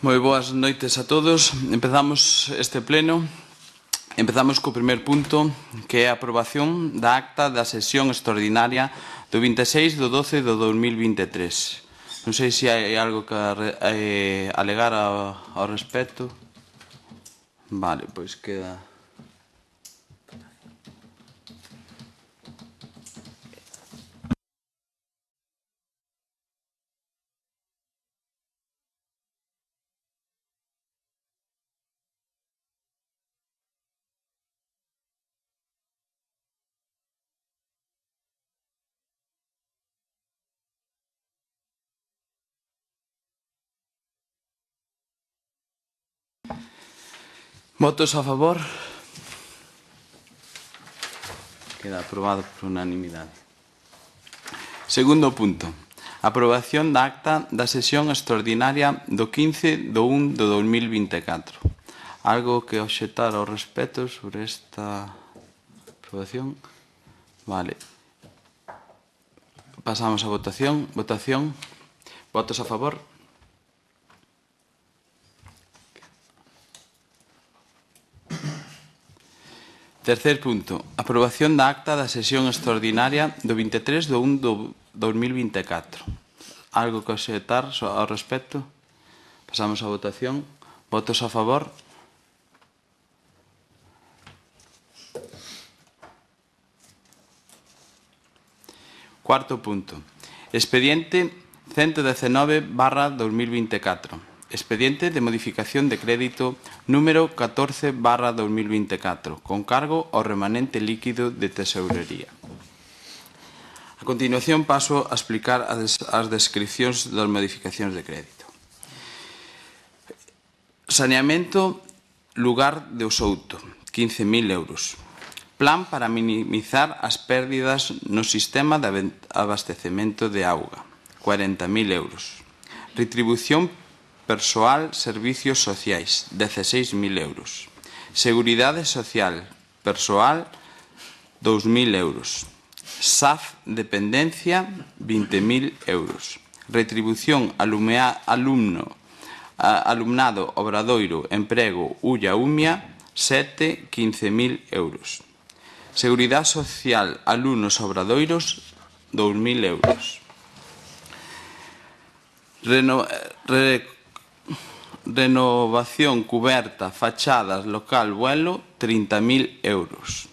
Moi boas noites a todos. Empezamos este pleno. Empezamos co primer punto, que é a aprobación da acta da sesión extraordinaria do 26 do 12 do 2023. Non sei se hai algo que alegar ao respecto. Vale, pois queda... Votos a favor. Queda aprobado por unanimidade. Segundo punto. Aprobación da acta da sesión extraordinaria do 15 do 1 do 2024. Algo que obxectar ao respecto sobre esta aprobación? Vale. Pasamos a votación. Votación. Votos a favor. Tercer punto. Aprobación da acta da sesión extraordinaria do 23 do 1 do 2024. Algo que obxectar ao respecto? Pasamos a votación. Votos a favor. Cuarto punto. Expediente 119/2024. Expediente de modificación de crédito número 14/2024, con cargo ao remanente líquido de tesourería. A continuación paso a explicar as descripcións das modificacións de crédito. Saneamento, lugar de Osouto, 15.000 euros. Plan para minimizar as pérdidas no sistema de abastecemento de auga, 40.000 euros. Retribución persoal, servicios sociais, 16.000 euros. Seguridade social, persoal, 2.000 euros. SAF, dependencia, 20.000 euros. Retribución alumnado, obradoiro, emprego, Ulla, Umia, 15.000 euros. Seguridade social, alumnos, obradoiros, 2.000 euros. Renovación, cuberta, fachadas, local, vuelo, 30.000 euros.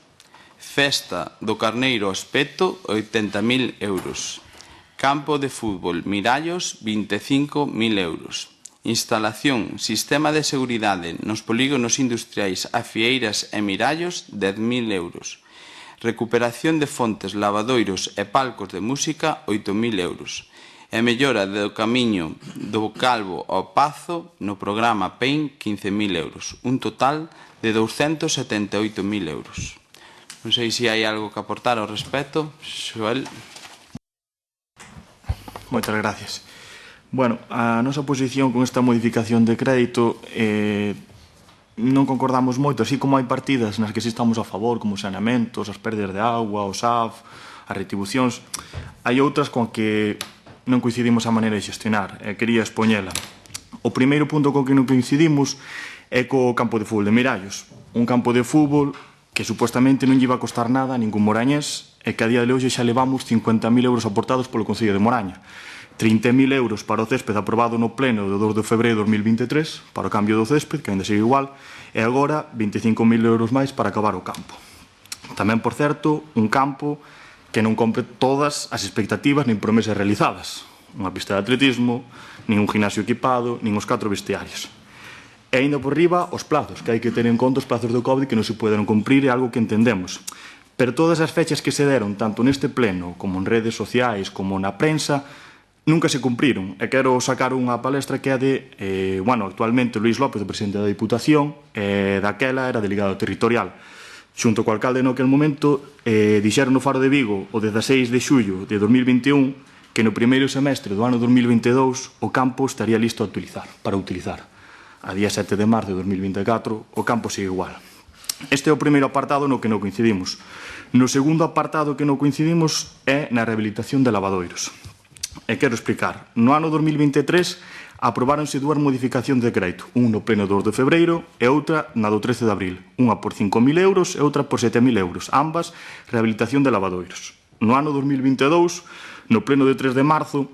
Festa do Carneiro Aspecto, 80.000 euros. Campo de fútbol, Mirallos, 25.000 euros. Instalación, sistema de seguridade nos polígonos industriais Afieiras e Mirallos, 10.000 euros. Recuperación de fontes, lavadoiros e palcos de música, 8.000 euros. E mellora do camiño do Calvo ao Pazo no programa PEIN, 15.000 euros. Un total de 278.000 euros. Non sei se hai algo que aportar ao respecto. Xoel. Moitas gracias. Bueno, a nosa posición con esta modificación de crédito non concordamos moito, así como hai partidas nas que sí estamos a favor, como os saneamentos, as pérdidas de agua, o SAF, as retribucións, hai outras con que non coincidimos a maneira de xestionar, quería expoñela. O primeiro punto con que non coincidimos é co campo de fútbol de Mirallos. Un campo de fútbol que supostamente non lle iba a costar nada a ningún morañés e que a día de hoxe xa levamos 50.000 euros aportados polo Concello de Moraña. 30.000 euros para o césped aprobado no pleno do 2 de febreiro de 2023 para o cambio do césped, que ainda sigue igual, e agora 25.000 euros máis para acabar o campo. Tamén, por certo, un campo que non compre todas as expectativas nin promesas realizadas. Unha pista de atletismo, nin un gimnasio equipado, nin os 4 vestiarios. E ainda por riba, os plazos, que hai que ter en conta os plazos do COVID que non se poden cumprir, é algo que entendemos. Pero todas as fechas que se deron, tanto neste pleno, como en redes sociais, como na prensa, nunca se cumpriron. E quero sacar unha palestra que é de, actualmente Luís López, o presidente da Diputación, e daquela era delegado territorial. Xunto co alcalde no aquel momento, dixeron no Faro de Vigo o 16 de xullo de 2021 que no primeiro semestre do ano 2022 o campo estaría listo para utilizar. A día 7 de marzo de 2024 o campo sigue igual. Este é o primeiro apartado no que non coincidimos. No segundo apartado que non coincidimos é na rehabilitación de lavadoiros. E quero explicar. No ano 2023 Aprobáronse dúas modificacións de crédito, un no pleno do 2 de febreiro e outra na do 13 de abril, unha por 5.000 euros e outra por 7.000 euros, ambas rehabilitación de lavadoiros. No ano 2022, no pleno de 3 de marzo,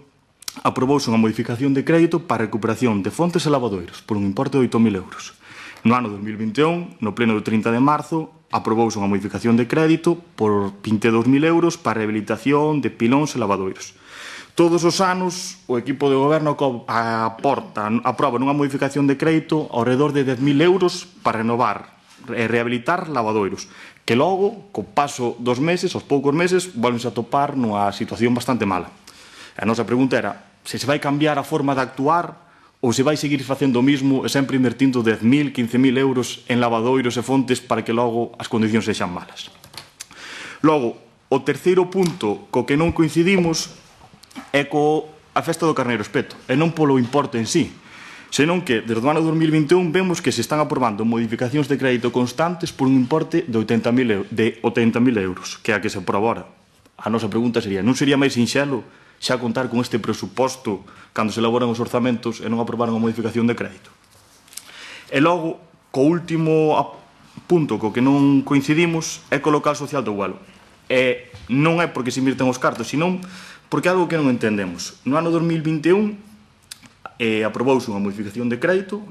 aprobouse unha modificación de crédito para a recuperación de fontes e lavadoiros por un importe de 8.000 euros. No ano 2021, no pleno do 30 de marzo, aprobouse unha modificación de crédito por 22.000 euros para a rehabilitación de pilóns e lavadoiros. Todos os anos, o equipo de goberno aproba nunha modificación de crédito ao redor de 10.000 euros para renovar e rehabilitar lavadoiros, que logo, co paso dos meses, aos poucos meses, volvense a topar nunha situación bastante mala. A nosa pregunta era se vai cambiar a forma de actuar ou se vai seguir facendo o mismo e sempre invertindo 10.000, 15.000 euros en lavadoiros e fontes para que logo as condicións sexan malas. Logo, o terceiro punto co que non coincidimos é a festa do Carneiro Espeto, e non polo importe en sí, senón que, desde o ano 2021, vemos que se están aprobando modificacións de crédito constantes por un importe de 80.000 euros, que é a que se aproba agora. A nosa pregunta sería, non sería máis sinxelo xa contar con este presuposto cando se elaboran os orzamentos e non aprobar unha modificación de crédito? E logo, co último punto co que non coincidimos é co local social do Huelo. E non é porque se invirten os cartos, senón porque é algo que non entendemos. No ano 2021 aprobouse unha modificación de crédito,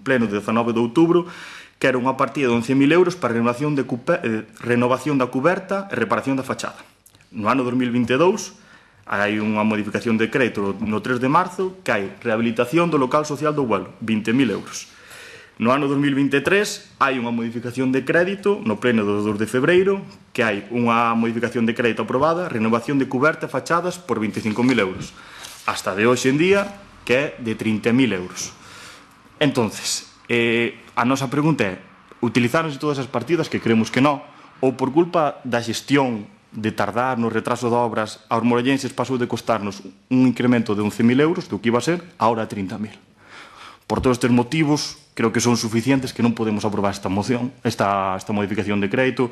pleno de 19 de outubro, que era unha partida de 11.000 euros para renovación da cuberta e reparación da fachada. No ano 2022 hai unha modificación de crédito no 3 de marzo que hai rehabilitación do local social do Huelo, 20.000 euros. No ano 2023 hai unha modificación de crédito no pleno do 2 de febreiro que hai unha modificación de crédito aprobada, renovación de cuberta e fachadas por 25.000 euros. Hasta de hoxe en día que é de 30.000 euros. Entonces, a nosa pregunta é, utilizáronse todas as partidas, que creemos que non, ou por culpa da xestión de tardar no retraso de obras, aos morellenses pasou de costarnos un incremento de 11.000 euros, do que iba a ser, ahora 30.000. Por todos estes motivos, creo que son suficientes, que non podemos aprobar esta moción, esta modificación de crédito.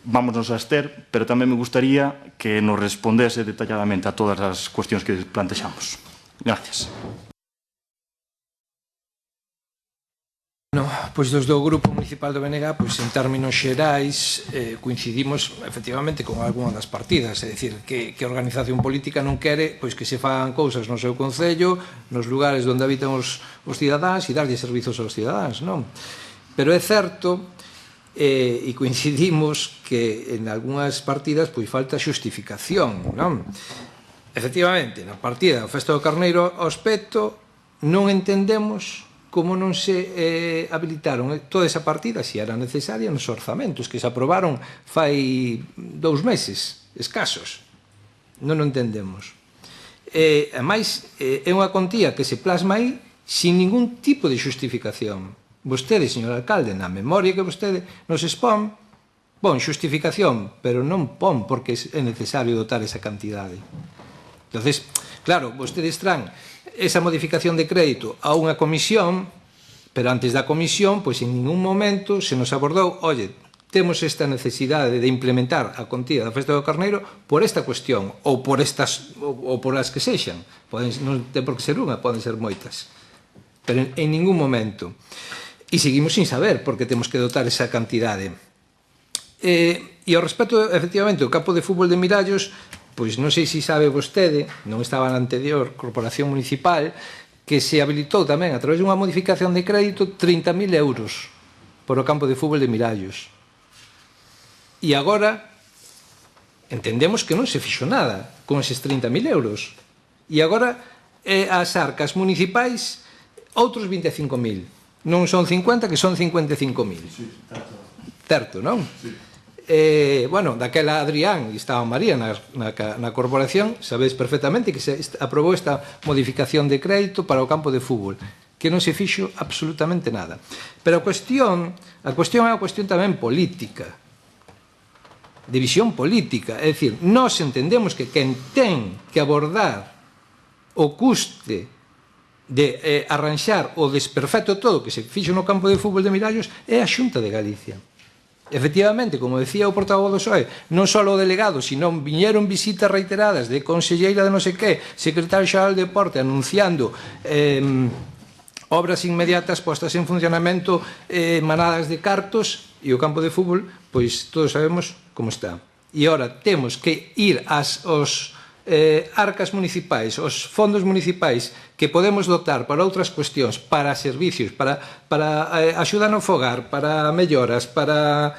Vámonos a abster, pero tamén me gustaría que nos respondese detalladamente a todas as cuestións que plantexamos. Gracias. Pois dos do Grupo Municipal do BNG, pois en términos xerais coincidimos efectivamente con algunha das partidas, é dicir, que a organización política non quere pois que se fagan cousas no seu concello, nos lugares onde habitan os cidadáns e darlle servizos aos cidadáns, non? Pero é certo, e coincidimos que en algunhas partidas pois falta xustificación, non? Efectivamente, na partida da Festa do Carneiro ao Espeto non entendemos como non se habilitaron toda esa partida, se era necesaria, nos orzamentos que se aprobaron fai 2 meses escasos. Non o entendemos. Ademais, é unha contía que se plasma aí sin ningún tipo de xustificación. Vostede, señor alcalde, na memoria que vostede nos expón, pon xustificación, pero non pon porque é necesario dotar esa cantidade. Entonces, claro, vostedes traen esa modificación de crédito a unha comisión, pero antes da comisión, pois en ningún momento se nos abordou, oye, temos esta necesidade de implementar a contía da Festa do Carneiro por esta cuestión, ou por as que sexan. Non ten por que ser unha, poden ser moitas. Pero en ningún momento. E seguimos sin saber por que temos que dotar esa cantidade. E ao respecto, efectivamente, o campo de fútbol de Mirallos, pois non sei se sabe vostede, non estaba na anterior corporación municipal, que se habilitou tamén a través dunha modificación de crédito 30.000 euros por o campo de fútbol de Mirallos. E agora entendemos que non se fixo nada con eses 30.000 euros. E agora as arcas municipais outros 25.000. Non son 50, que son 55.000. Certo, non? Sí. Bueno, daquela Adrián e estaba María na corporación, sabedes perfectamente que se aprobou esta modificación de crédito para o campo de fútbol, que non se fixo absolutamente nada. Pero a cuestión é unha cuestión tamén política, de visión política, é dicir, nós entendemos que quen ten que abordar o custe de arranxar o desperfecto todo que se fixo no campo de fútbol de Mirallos é a Xunta de Galicia. Efectivamente, como decía o portavoz do PSOE, non só o delegado, sino viñeron visitas reiteradas de conselleira de non sei que, secretario xeral de Deporte, anunciando obras inmediatas postas en funcionamento, manadas de cartos, e o campo de fútbol, pois todos sabemos como está. E ora temos que ir aos arcas municipais, os fondos municipais que podemos dotar para outras cuestións, para servicios, para axuda no fogar, para melloras, para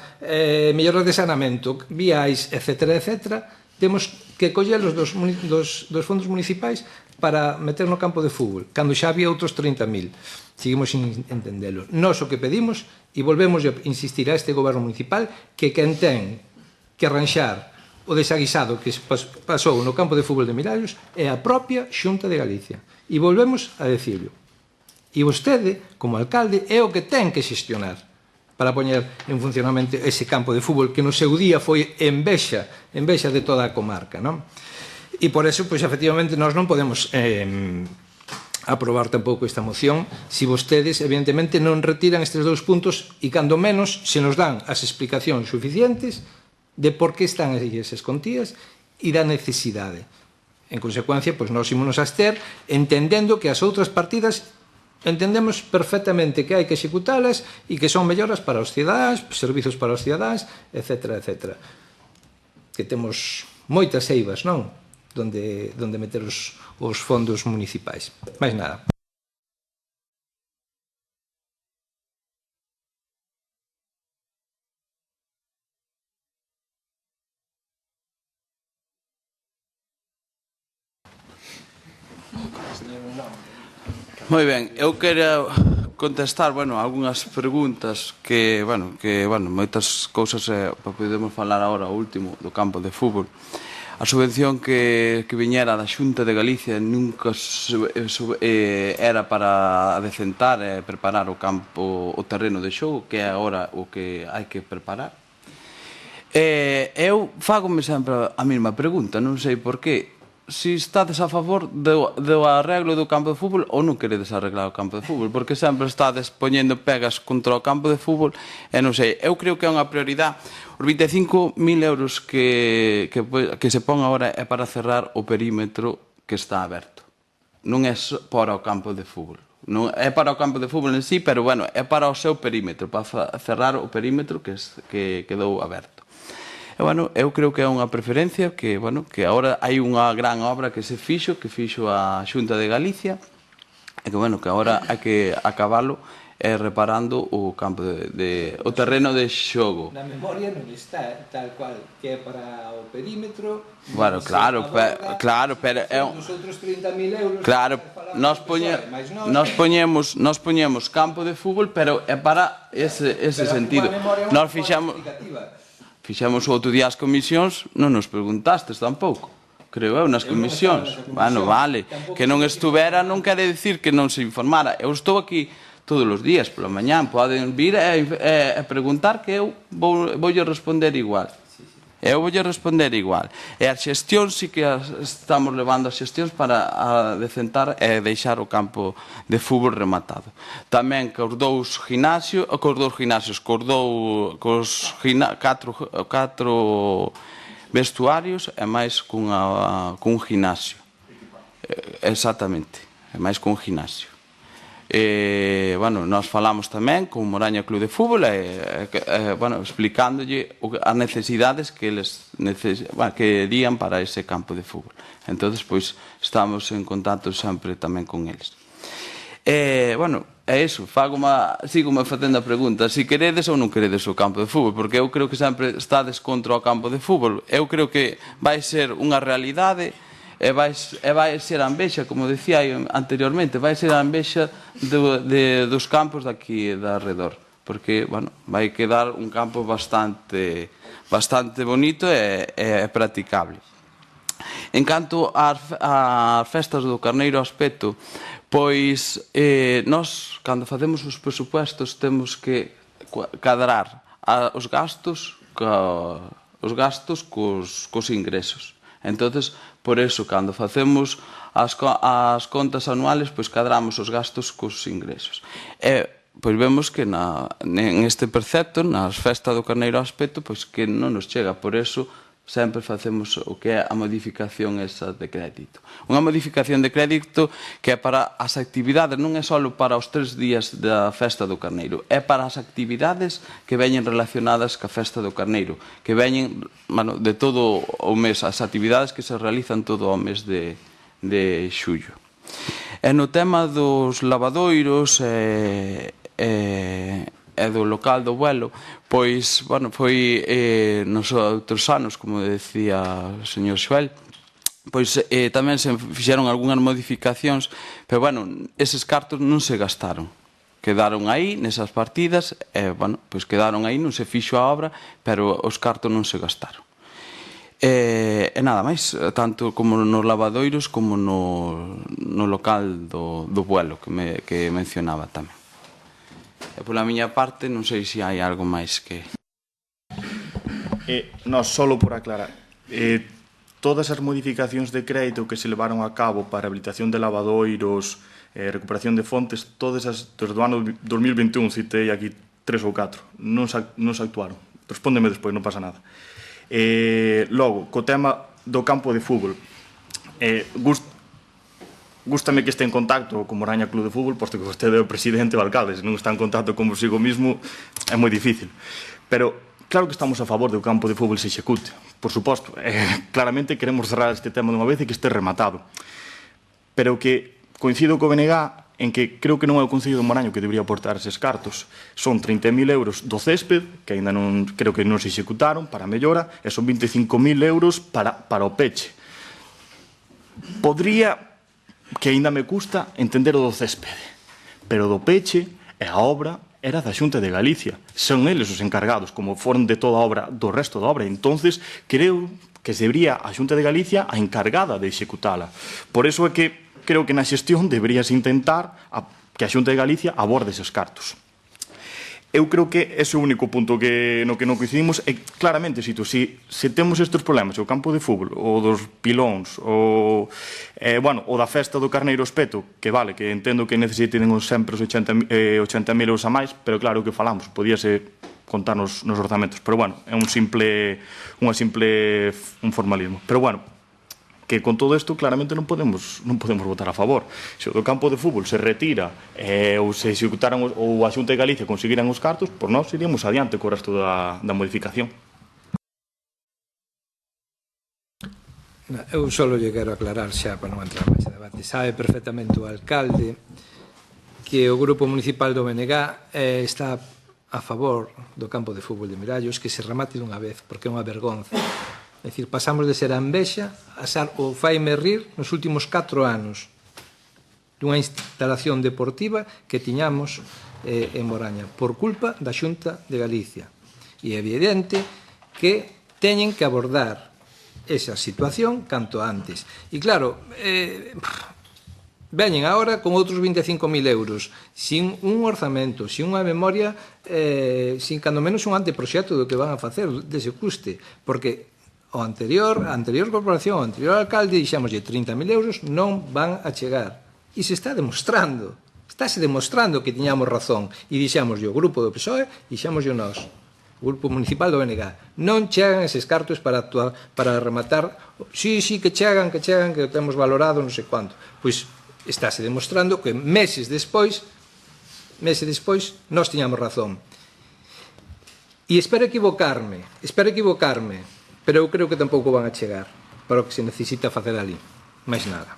melloras de saneamento, viais, etc., temos que collelos dos fondos municipais para meter no campo de fútbol, cando xa había outros 30.000. Seguimos sin entendelo. Nós o que pedimos, e volvemos a insistir a este goberno municipal, que quen ten que arranxar o desaguisado que pasou no campo de fútbol de Mirallos é a propia Xunta de Galicia. E volvemos a decirlo. E vostede, como alcalde, é o que ten que xestionar para poñer en funcionamento ese campo de fútbol que no seu día foi envexa de toda a comarca, non? E por eso, pois, efectivamente, nós non podemos aprobar tampouco esta moción se vostedes, evidentemente, non retiran estes dous puntos e, cando menos, se nos dan as explicacións suficientes de por que están aí esas contías e da necesidade. En consecuencia, pois nós ímonos a abster, entendendo que as outras partidas entendemos perfectamente que hai que executalas e que son melloras para os cidadáns, servizos para os cidadáns, etc. Que temos moitas eivas, non? Donde meter os fondos municipais. Mais nada. Moi ben, eu quero contestar, algunhas preguntas que, moitas cousas podemos falar agora, o último, do campo de fútbol. A subvención que viñera da Xunta de Galicia nunca era para adecentar e preparar o campo, o terreno de xogo, que é agora o que hai que preparar. Eu fagome sempre a mesma pregunta, non sei por qué. Si estades a favor do arreglo do campo de fútbol ou non queredes arreglar o campo de fútbol, porque sempre estades poñendo pegas contra o campo de fútbol e non sei, eu creo que é unha prioridade. Os 25.000 euros que se pon agora é para cerrar o perímetro que está aberto. Non é para o campo de fútbol. Non é para o campo de fútbol en sí, pero é para o seu perímetro, para cerrar o perímetro que quedou aberto. Eu creo que é unha preferencia que agora hai unha gran obra que fixo a Xunta de Galicia e que agora hai que acabalo reparando o campo o terreno de xogo. Na memoria non está tal cual que é para o perímetro. Bueno, claro, pero é os outros 30.000 euros. Claro, nós poñemos campo de fútbol, pero é para ese sentido. Nós fixemos outro día as comisións, non nos preguntastes tampouco, creo eu, nas comisións. Vale, que non estuvera non quere dicir que non se informara. Eu estou aquí todos os días, pola mañán, poden vir e preguntar que eu voulle responder igual. E as xestións sí que estamos levando as xestións para decentar e deixar o campo de fútbol rematado. Tamén cos dous gimnasios, cos 4 vestuarios e máis cun gimnasio. Exactamente, e máis cun gimnasio. Nós falamos tamén con Moraña Club de Fútbol explicándolle as necesidades que eles querían para ese campo de fútbol. Entón, estamos en contacto sempre tamén con eles. É iso, sigo facendo a pregunta, se queredes ou non queredes o campo de fútbol, porque eu creo que sempre estades contra o campo de fútbol. Eu creo que vai ser unha realidade e vai ser a envexa, como decía anteriormente, vai ser a envexa dos campos daqui de arredor, porque vai quedar un campo bastante bonito e practicable. En canto ás festas do Carneiro Aspeto, pois nós, cando facemos os presupuestos, temos que cadrar os gastos cos ingresos. Entón, por eso, cando facemos as contas anuales, pois cadramos os gastos cos ingresos. pois vemos que neste precepto, nas festas do carneiro a aspecto, pois que non nos chega. Por eso, sempre facemos o que é a modificación esa de crédito. Unha modificación de crédito que é para as actividades, non é só para os 3 días da festa do carneiro, é para as actividades que veñen relacionadas ca festa do carneiro, que veñen de todo o mes, as actividades que se realizan todo o mes de xullo. E no tema dos lavadoiros e do local do vuelo, pois, foi nos outros anos, como decía o señor Xoel, pois tamén se fixeron algunhas modificacións, pero, eses cartos non se gastaron. Quedaron aí, nesas partidas, pois quedaron aí, non se fixo a obra, pero os cartos non se gastaron. E nada máis, tanto como nos lavadoiros como no local do vuelo que mencionaba tamén. E pola miña parte, non sei se hai algo máis que... Nós, solo por aclarar, todas as modificacións de crédito que se levaron a cabo para habilitación de lavadoiros, recuperación de fontes, todas as desde o ano 2021, citei aquí 3 ou 4, non se actuaron. Respóndeme despois, non pasa nada. Logo, co tema do campo de fútbol, gústame que este en contacto con Moraña Club de Fútbol, posto que vostede é o presidente ou alcalde. Se non está en contacto con vosigo mismo, é moi difícil. Pero claro que estamos a favor do campo de fútbol se execute, por suposto. Claramente queremos cerrar este tema dunha vez e que este rematado. Pero que coincido co BNG en que creo que non é o Concello de Moraño que debería aportar eses cartos. Son 30.000 euros do césped, que ainda non, creo que non se executaron, para a mellora, e son 25.000 euros para o peche. Podría, que aínda me custa, entender o do céspede, pero do peche e a obra era da Xunta de Galicia. Son eles os encargados, como foron de toda a obra, do resto da obra. Entonces, creo que sería a Xunta de Galicia a encargada de executala. Por eso é que creo que na xestión deberías intentar que a Xunta de Galicia aborde eses cartos. Eu creo que ese é o único punto no que non coincidimos. E claramente, se temos estes problemas, o campo de fútbol, o dos pilóns, o da festa do carneiro espeto, que vale, que entendo que necesiten sempre os 80.000 euros a máis, pero claro que falamos, podíase contar nos orzamentos. Pero é un formalismo. Pero que con todo isto claramente non podemos votar a favor. Se o do campo de fútbol se retira ou se executaran ou a Xunta de Galicia conseguiran os cartos, por nós iríamos adiante co resto da modificación. Eu só lle quero aclarar xa para non entrar máis en debate. Sabe perfectamente o alcalde que o Grupo Municipal do BNG está a favor do campo de fútbol de Mirallos, que se remate dunha vez, porque é unha vergonza. É dicir, pasamos de ser a envexa a ser o faime rir nos últimos 4 anos dunha instalación deportiva que tiñamos en Moraña por culpa da Xunta de Galicia. E é evidente que teñen que abordar esa situación canto antes. E claro, veñen agora con outros 25.000 euros, sin un orzamento, sin unha memoria, sin cando menos un anteproxecto do que van a facer dese custe, porque a anterior corporación, o anterior alcalde, dixémoslle 30.000 euros non van a chegar. E se está demostrando, estáse demostrando que tiñamos razón. E dixémoslle o grupo do PSOE, dixémoslle nós, o grupo municipal do BNG, non chegan eses cartos para rematar. Sí, que chegan, que o temos valorado, non sei quanto. Pois estáse demostrando que meses despois, nós tiñamos razón. E espero equivocarme, pero eu creo que tampouco van a chegar para o que se necesita facer ali. máis nada.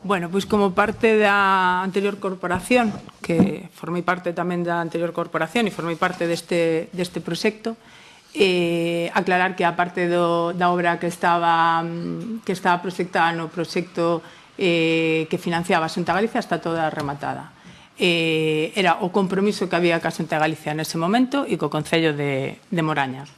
Bueno, pois como parte da anterior corporación, que formei parte tamén da anterior corporación e formei parte deste proxecto, aclarar que a parte da obra que estaba proxectada no proxecto que financiaba a Xunta de Galicia está toda rematada. Era o compromiso que había ca Xunta de Galicia nese momento e co Concello de Moraña.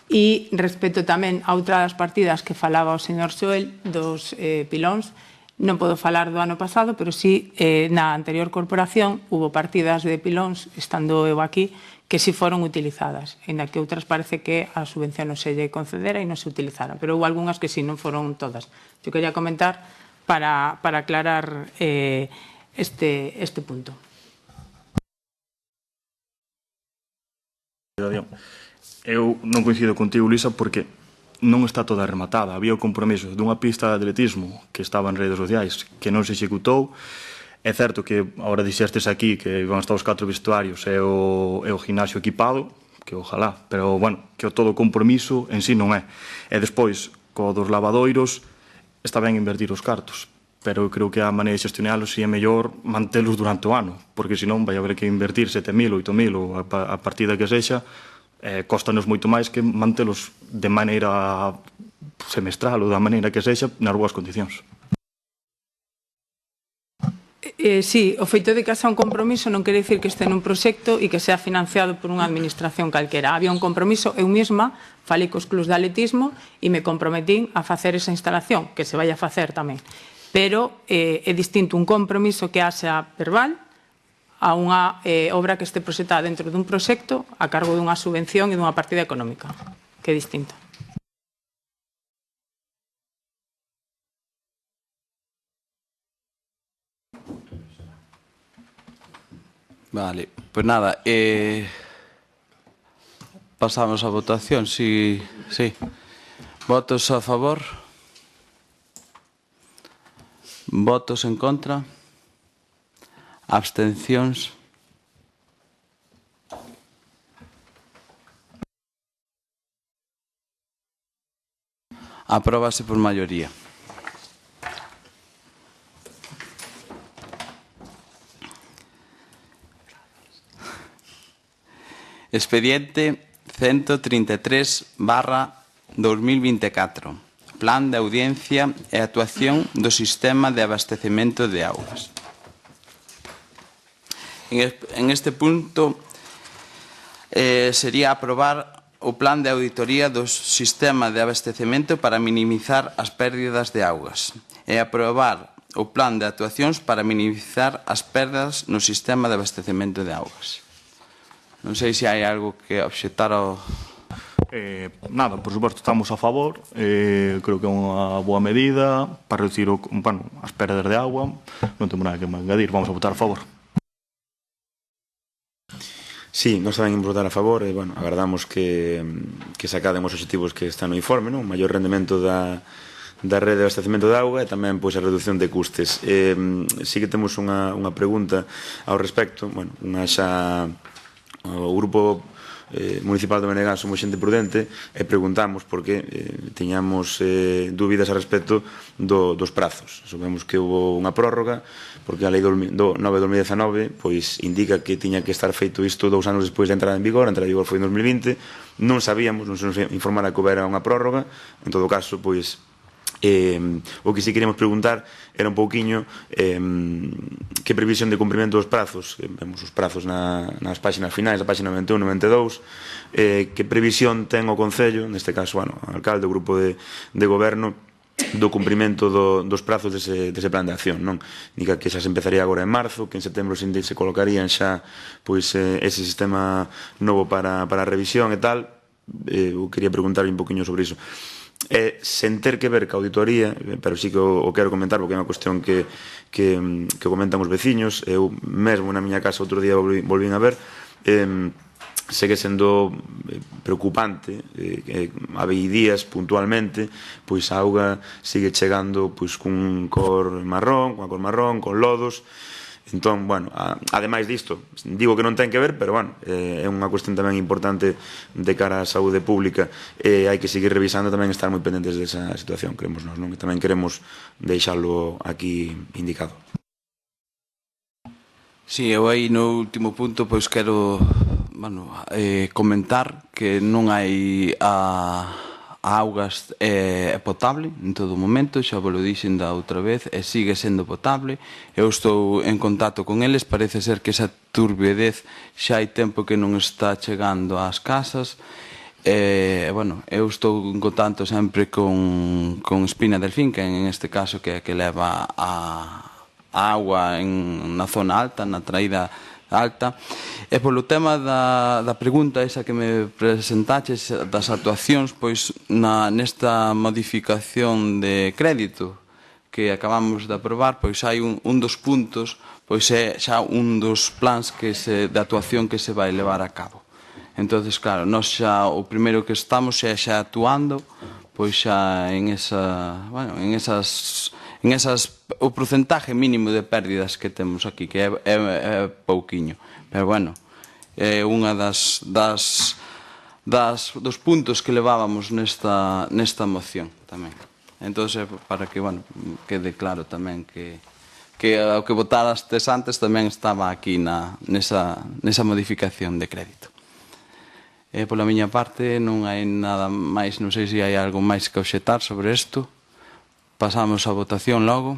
E respecto tamén a outras partidas que falaba o señor Xoel dos pilóns, non podo falar do ano pasado, pero sí na anterior corporación hubo partidas de pilóns, estando eu aquí, que si foron utilizadas, ainda que outras parece que a subvención non se lle concedera e non se utilizara, pero houve algunhas que si, non foron todas. Eu quería comentar para aclarar este punto. Eu non coincido contigo, Luisa, porque non está toda rematada. Había o compromiso dunha pista de atletismo que estaba en redes sociais que non se executou. É certo que agora dixestes aquí que van estar os 4 vestuarios e o ginasio equipado, que ojalá, pero, bueno, que o todo compromiso en sí non é. E despois, co dos lavadoiros, está ben invertir os cartos, pero eu creo que a maneira de xestionalos si é mellor mantelos durante o ano, porque senón vai haber que invertir 7.000, 8.000 ou a partida que sexa, costanos moito máis que mantelos de maneira semestral ou da maneira que sexa nas boas condicións. Sí, o feito de que haxa un compromiso non quere dicir que este nun proxecto e que sea financiado por unha administración calquera. Había un compromiso, eu mesma falei cos clubs de atletismo e me comprometín a facer esa instalación, que se vai a facer tamén. Pero é distinto un compromiso que haxa verbal a unha obra que este proxectada dentro dun proxecto a cargo dunha subvención e dunha partida económica, que é distinta. Vale, pues nada, pasamos a votación, sí. Votos a favor? Votos en contra? Abstencións? Apróbase por maioría. Expediente 133/2024. Plan de audiencia e actuación do sistema de abastecemento de augas. En este punto sería aprobar o plan de auditoría do sistema de abastecemento para minimizar as pérdidas de augas e aprobar o plan de actuacións para minimizar as perdas no sistema de abastecemento de augas. Non sei se hai algo que obxectar ao... Nada, por suposto, estamos a favor. Creo que é unha boa medida para reducir as perdas de agua. Non temos nada que engadir, vamos a votar a favor. Sí, nós tamén imos votar a favor e, bueno, agardamos que se acaden os obxectivos que están no informe, non? O maior rendemento da rede de abastecemento de auga e tamén pois a reducción de custes. Sí que temos unha pregunta ao respecto, bueno, unha xa... O Grupo Municipal do Menegán somos xente prudente e preguntamos porque tiñamos dúbidas a respecto dos prazos. Sabemos que houve unha prórroga porque a Lei 9/2019 pois indica que tiña que estar feito isto 2 anos despois de entrada en vigor. A entrada en vigor foi en 2020. Non sabíamos, non se nos informara que houbera unha prórroga. En todo caso, pois o que si queríamos preguntar era un pouquiño que previsión de cumprimento dos prazos, vemos os prazos nas páxinas finais, a páxina 21 e 22, que previsión ten o Concello, neste caso, bueno, o alcalde, o grupo de goberno, do cumprimento dos prazos dese plan de acción, non? Diga que xa se empezaría agora en marzo, que en setembro se colocarían xa pois ese sistema novo para a revisión e tal. Eu quería preguntar un poquinho sobre iso. Sen ter que ver ca auditoría, pero sí que o quero comentar porque é unha cuestión que comentan os veciños. Eu mesmo na miña casa outro día volvín a ver, segue sendo preocupante. Había días puntualmente pois a auga sigue chegando pois cunha cor marrón, con lodos. Entón, bueno, ademais disto, digo que non ten que ver, pero, bueno, é unha cuestión tamén importante de cara á saúde pública e hai que seguir revisando tamén, estar moi pendentes desa situación, creemos nós, non? E tamén queremos deixalo aquí indicado. Si, eu aí no último punto pois quero, bueno, comentar que non hai a augas é potable en todo momento, xa vos lo dixen da outra vez, e sigue sendo potable. Eu estou en contacto con eles, parece ser que esa turbidez xa hai tempo que non está chegando ás casas. Bueno, eu estou en contacto sempre con Espina Delfín, que en este caso que leva a agua na zona alta, na traída alta. E polo tema da pregunta esa que me presentaches das actuacións, pois nesta modificación de crédito que acabamos de aprobar, pois hai un dos puntos, pois é xa un dos plans de actuación que se vai levar a cabo. Entonces, claro, nós xa o primeiro que estamos é xa actuando, pois xa en esas o porcentaje mínimo de pérdidas que temos aquí, que é pouquiño. Pero, bueno, é unha dos puntos que levábamos nesta moción tamén. Entón, para que, bueno, quede claro tamén que o que votarastes antes tamén estaba aquí nesa modificación de crédito. Pola miña parte non hai nada máis, non sei se hai algo máis que obxetar sobre isto. Pasamos a votación logo.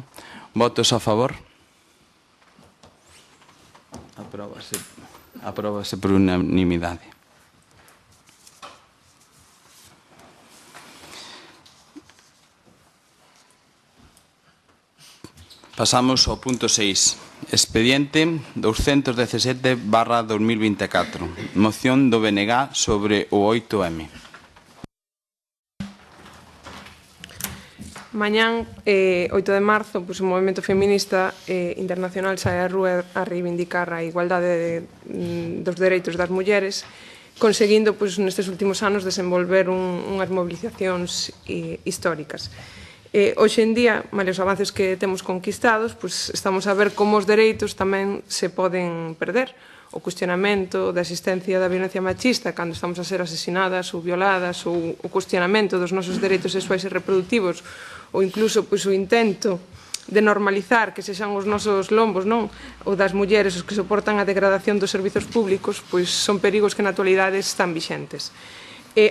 Votos a favor? Apróbase por unanimidade. Pasamos ao punto 6. Expediente 217/2024. Moción do BNG sobre o 8M. Mañán, 8 de marzo, o movimento feminista internacional sae á rúa a reivindicar a igualdade dos dereitos das mulleres, conseguindo nestes últimos anos desenvolver unhas mobilizacións históricas. Hoxe en día, malia os avances que temos conquistados, estamos a ver como os dereitos tamén se poden perder. O cuestionamento da existencia da violencia machista cando estamos a ser asesinadas ou violadas, ou o cuestionamento dos nosos dereitos sexuais e reproductivos, ou incluso o intento de normalizar que sexan os nosos lombos, non? Ou das mulleres os que soportan a degradación dos servizos públicos, son perigos que na actualidade están vixentes.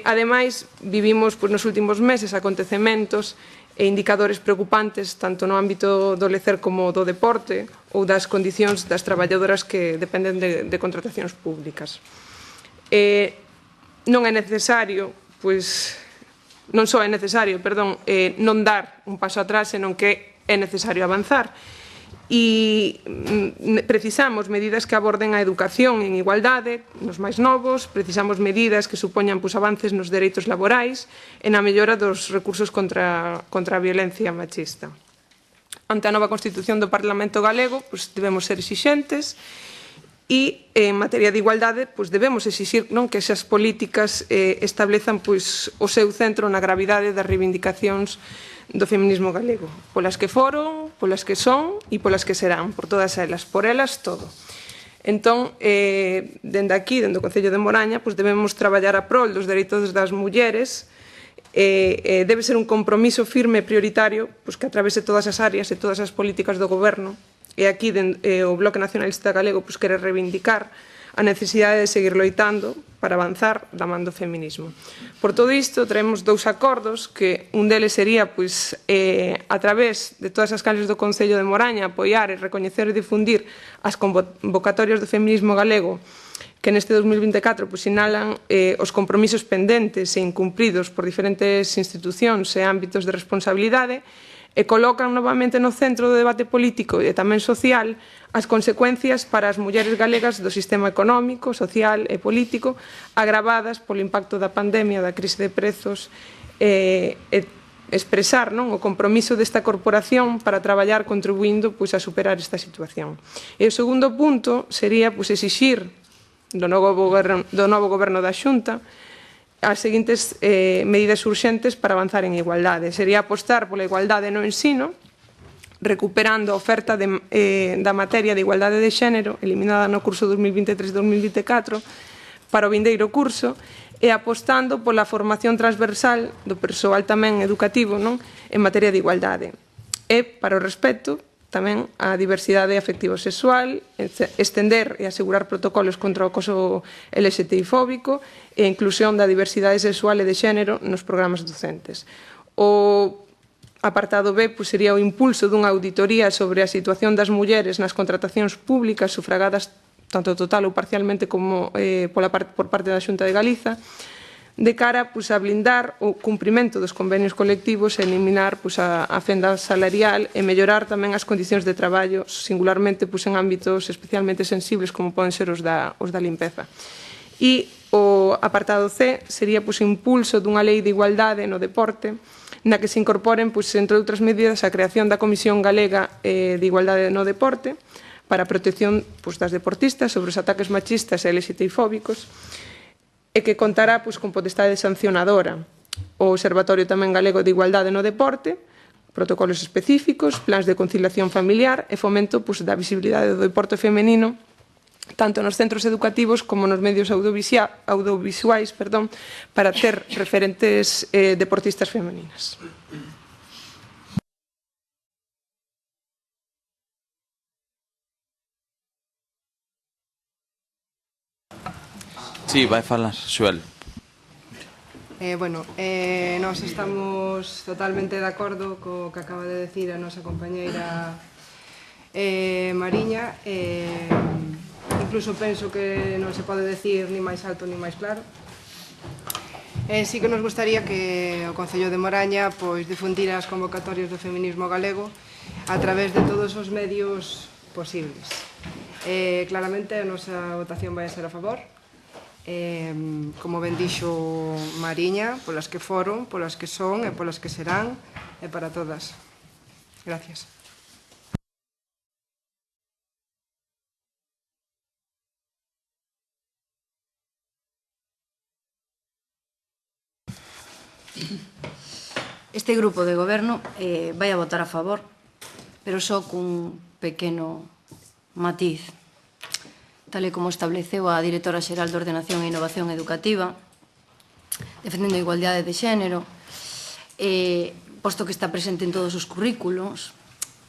Ademais, vivimos nos últimos meses acontecementos e indicadores preocupantes tanto no ámbito do lecer como do deporte ou das condicións das traballadoras que dependen de contratacións públicas. Non é necesario, non só é necesario, non dar un paso atrás, senón que é necesario avanzar. E precisamos medidas que aborden a educación en igualdade nos máis novos, precisamos medidas que supoñan avances nos dereitos laborais e na mellora dos recursos contra a violencia machista. Ante a nova Constitución do Parlamento Galego, debemos ser exixentes e en materia de igualdade debemos exixir que esas políticas establezan o seu centro na gravidade das reivindicacións do feminismo galego, polas que foron, polas que son e polas que serán, por todas elas, por elas todo. Entón, dende aquí, dende o Concello de Moraña, debemos traballar a prol dos dereitos das mulleres, debe ser un compromiso firme e prioritario que atravese todas as áreas e todas as políticas do goberno, e aquí o Bloque Nacionalista Galego quere reivindicar a necesidade de seguir loitando para avanzar da man do feminismo. Por todo isto, traemos 2 acordos, que un deles sería, a través de todas as canles do Concello de Moraña, apoiar e recoñecer e difundir as convocatorias do feminismo galego, que neste 2024 sinalan os compromisos pendentes e incumpridos por diferentes institucións e ámbitos de responsabilidade, e colocan novamente no centro do debate político e tamén social as consecuencias para as mulleres galegas do sistema económico, social e político agravadas polo impacto da pandemia, da crise de prezos e expresar o compromiso desta corporación para traballar contribuindo a superar esta situación. E o segundo punto sería exixir do novo goberno da Xunta as seguintes medidas urxentes para avanzar en igualdade. Sería apostar pola igualdade no ensino, recuperando a oferta da materia de igualdade de xénero eliminada no curso 2023-2024 para o vindeiro curso, e apostando pola formación transversal do persoal tamén educativo en materia de igualdade. E para o respeto tamén a diversidade afectivo-sexual, estender e asegurar protocolos contra o acoso LGTBI fóbico e a inclusión da diversidade sexual e de xénero nos programas docentes. O apartado B sería o impulso dunha auditoría sobre a situación das mulleres nas contratacións públicas sufragadas tanto total ou parcialmente como por parte da Xunta de Galiza, de cara a blindar o cumprimento dos convenios colectivos e eliminar a fenda salarial e mellorar tamén as condicións de traballo, singularmente en ámbitos especialmente sensibles como poden ser os da limpeza. E o apartado C sería impulso dunha lei de igualdade no deporte na que se incorporen, entre outras medidas, a creación da Comisión Galega de Igualdade no Deporte para a protección das deportistas sobre os ataques machistas e LGTBifóbicos e que contará con potestade sancionadora. O Observatorio tamén galego de Igualdade no Deporte, protocolos específicos, plans de conciliación familiar e fomento da visibilidade do deporte femenino tanto nos centros educativos como nos medios audiovisuais para ter referentes deportistas femeninas. Sí, vai falar, Xoel. Nós estamos totalmente de acordo co que acaba de decir a nosa compañeira Mariña. Incluso penso que non se pode decir ni máis alto ni máis claro. Sí que nos gustaría que o Concello de Moraña difundira as convocatorias do feminismo galego a través de todos os medios posibles. Claramente a nosa votación vai a ser a favor. Como ben dixo Mariña, polas que foron, polas que son e polas que serán, e para todas. Gracias. Este grupo de goberno vai a votar a favor, pero só cun pequeno matiz. Tal e como estableceu a Directora Xeral de Ordenación e Innovación Educativa, defendendo a igualdade de xénero, posto que está presente en todos os currículos,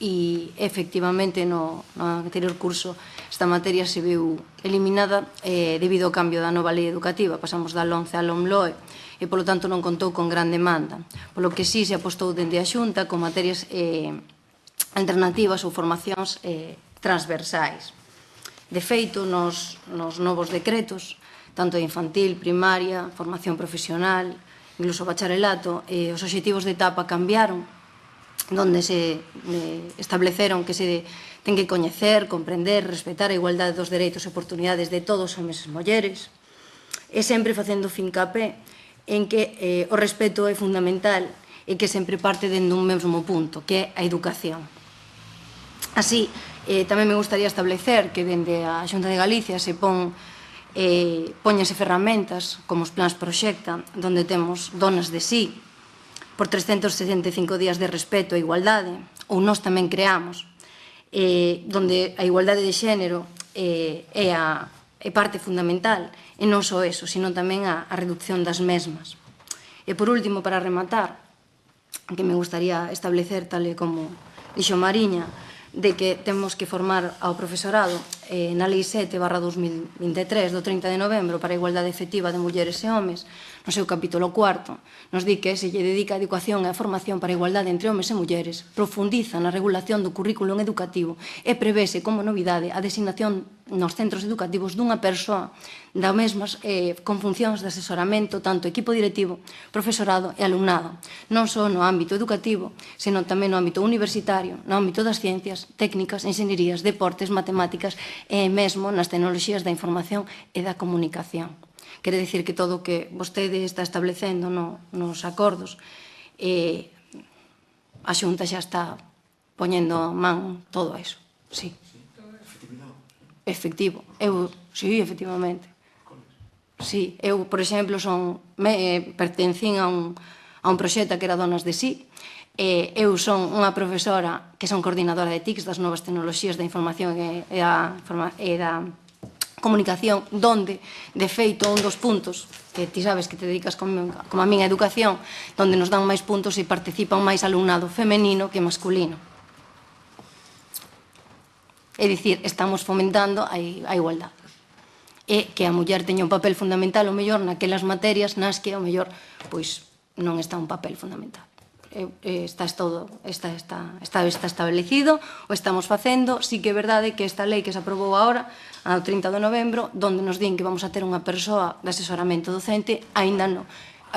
e efectivamente no anterior curso esta materia se viu eliminada debido ao cambio da nova lei educativa. Pasamos da LOMCE á LOMLOE e, polo tanto, non contou con gran demanda. Polo que sí se apostou dende a Xunta con materias alternativas ou formacións transversais. De feito, nos novos decretos, tanto de infantil, primaria, formación profesional, incluso bacharelato, os obxectivos de etapa cambiaron, donde se estableceron que se ten que coñecer, comprender, respetar a igualdade dos dereitos e oportunidades de todos os homes e mulleres, e sempre facendo fincapé en que o respeto é fundamental e que sempre parte dentro dun mesmo punto, que é a educación. Así, tamén me gustaría establecer que dende a Xunta de Galicia se poñense ferramentas como os plans Proxecta, onde temos donas de sí, por 365 días de respeto e igualdade, ou nós tamén creamos, onde a igualdade de xénero é parte fundamental, e non só eso, sino tamén a reducción das mesmas. E por último, para rematar, que me gustaría establecer, tal e como dixo Mariña, de que temos que formar ao profesorado na Lei 7/2023 do 30 de novembro para a igualdade efectiva de mulleres e homes, no seu capítulo 4, nos di que se lle dedica a educación e a formación para a igualdade entre homes e mulleres, profundiza na regulación do currículum educativo e prevese como novidade a designación nos centros educativos dunha persoa das mesmas con funcións de asesoramento tanto equipo directivo, profesorado e alumnado, non só no ámbito educativo, senón tamén no ámbito universitario, no ámbito das ciencias, técnicas, enxeñerías, deportes, matemáticas e mesmo nas tecnoloxías da información e da comunicación. Quere dicir que todo o que vostede está establecendo nos acordos, a Xunta xa está poñendo man todo eso. Sí. Efectivo. Sí, efectivamente. Sí, eu, por exemplo, pertencín a un proxecto que era Donas de Sí. Eu son unha profesora que son coordinadora de TICs das novas tecnoloxías da información e da comunicación, donde, de feito, un dos puntos que ti sabes que te dedicas como a min a educación, donde nos dan máis puntos e participan máis alumnado femenino que masculino. É dicir, estamos fomentando a igualdade. E que a muller teña un papel fundamental, o mellor, naquelas materias nas que, o mellor, pois, non está un papel fundamental. está establecido, o estamos facendo. Sí que é verdade que esta lei que se aprobou agora, ao 30 de novembro, onde nos din que vamos a ter unha persoa de asesoramento docente, aínda non.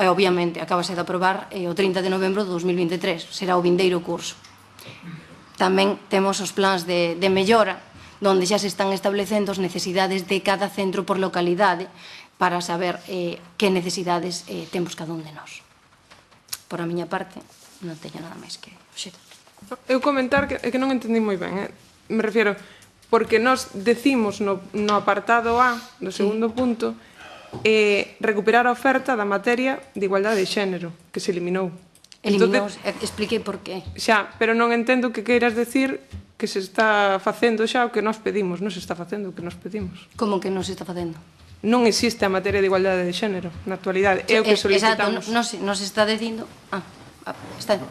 Obviamente, acabase de aprobar o 30 de novembro de 2023, será o vindeiro curso. Tamén temos os plans de mellora, onde xa se están establecendo as necesidades de cada centro por localidade para saber que necesidades temos cada un de nós. Por a miña parte, non teño nada máis que oxer. Eu comentar que non entendí moi ben, me refiero, porque nós decimos no apartado A do segundo punto recuperar a oferta da materia de igualdade de xénero, que se eliminou. Eliminou, expliquei por qué. Xa, pero non entendo que queiras decir que se está facendo xa o que nós pedimos. Non se está facendo o que nos pedimos. Como que non se está facendo? Non existe a materia de igualdade de xénero na actualidade. É o que solicitamos. Exacto, nos está dicindo... está...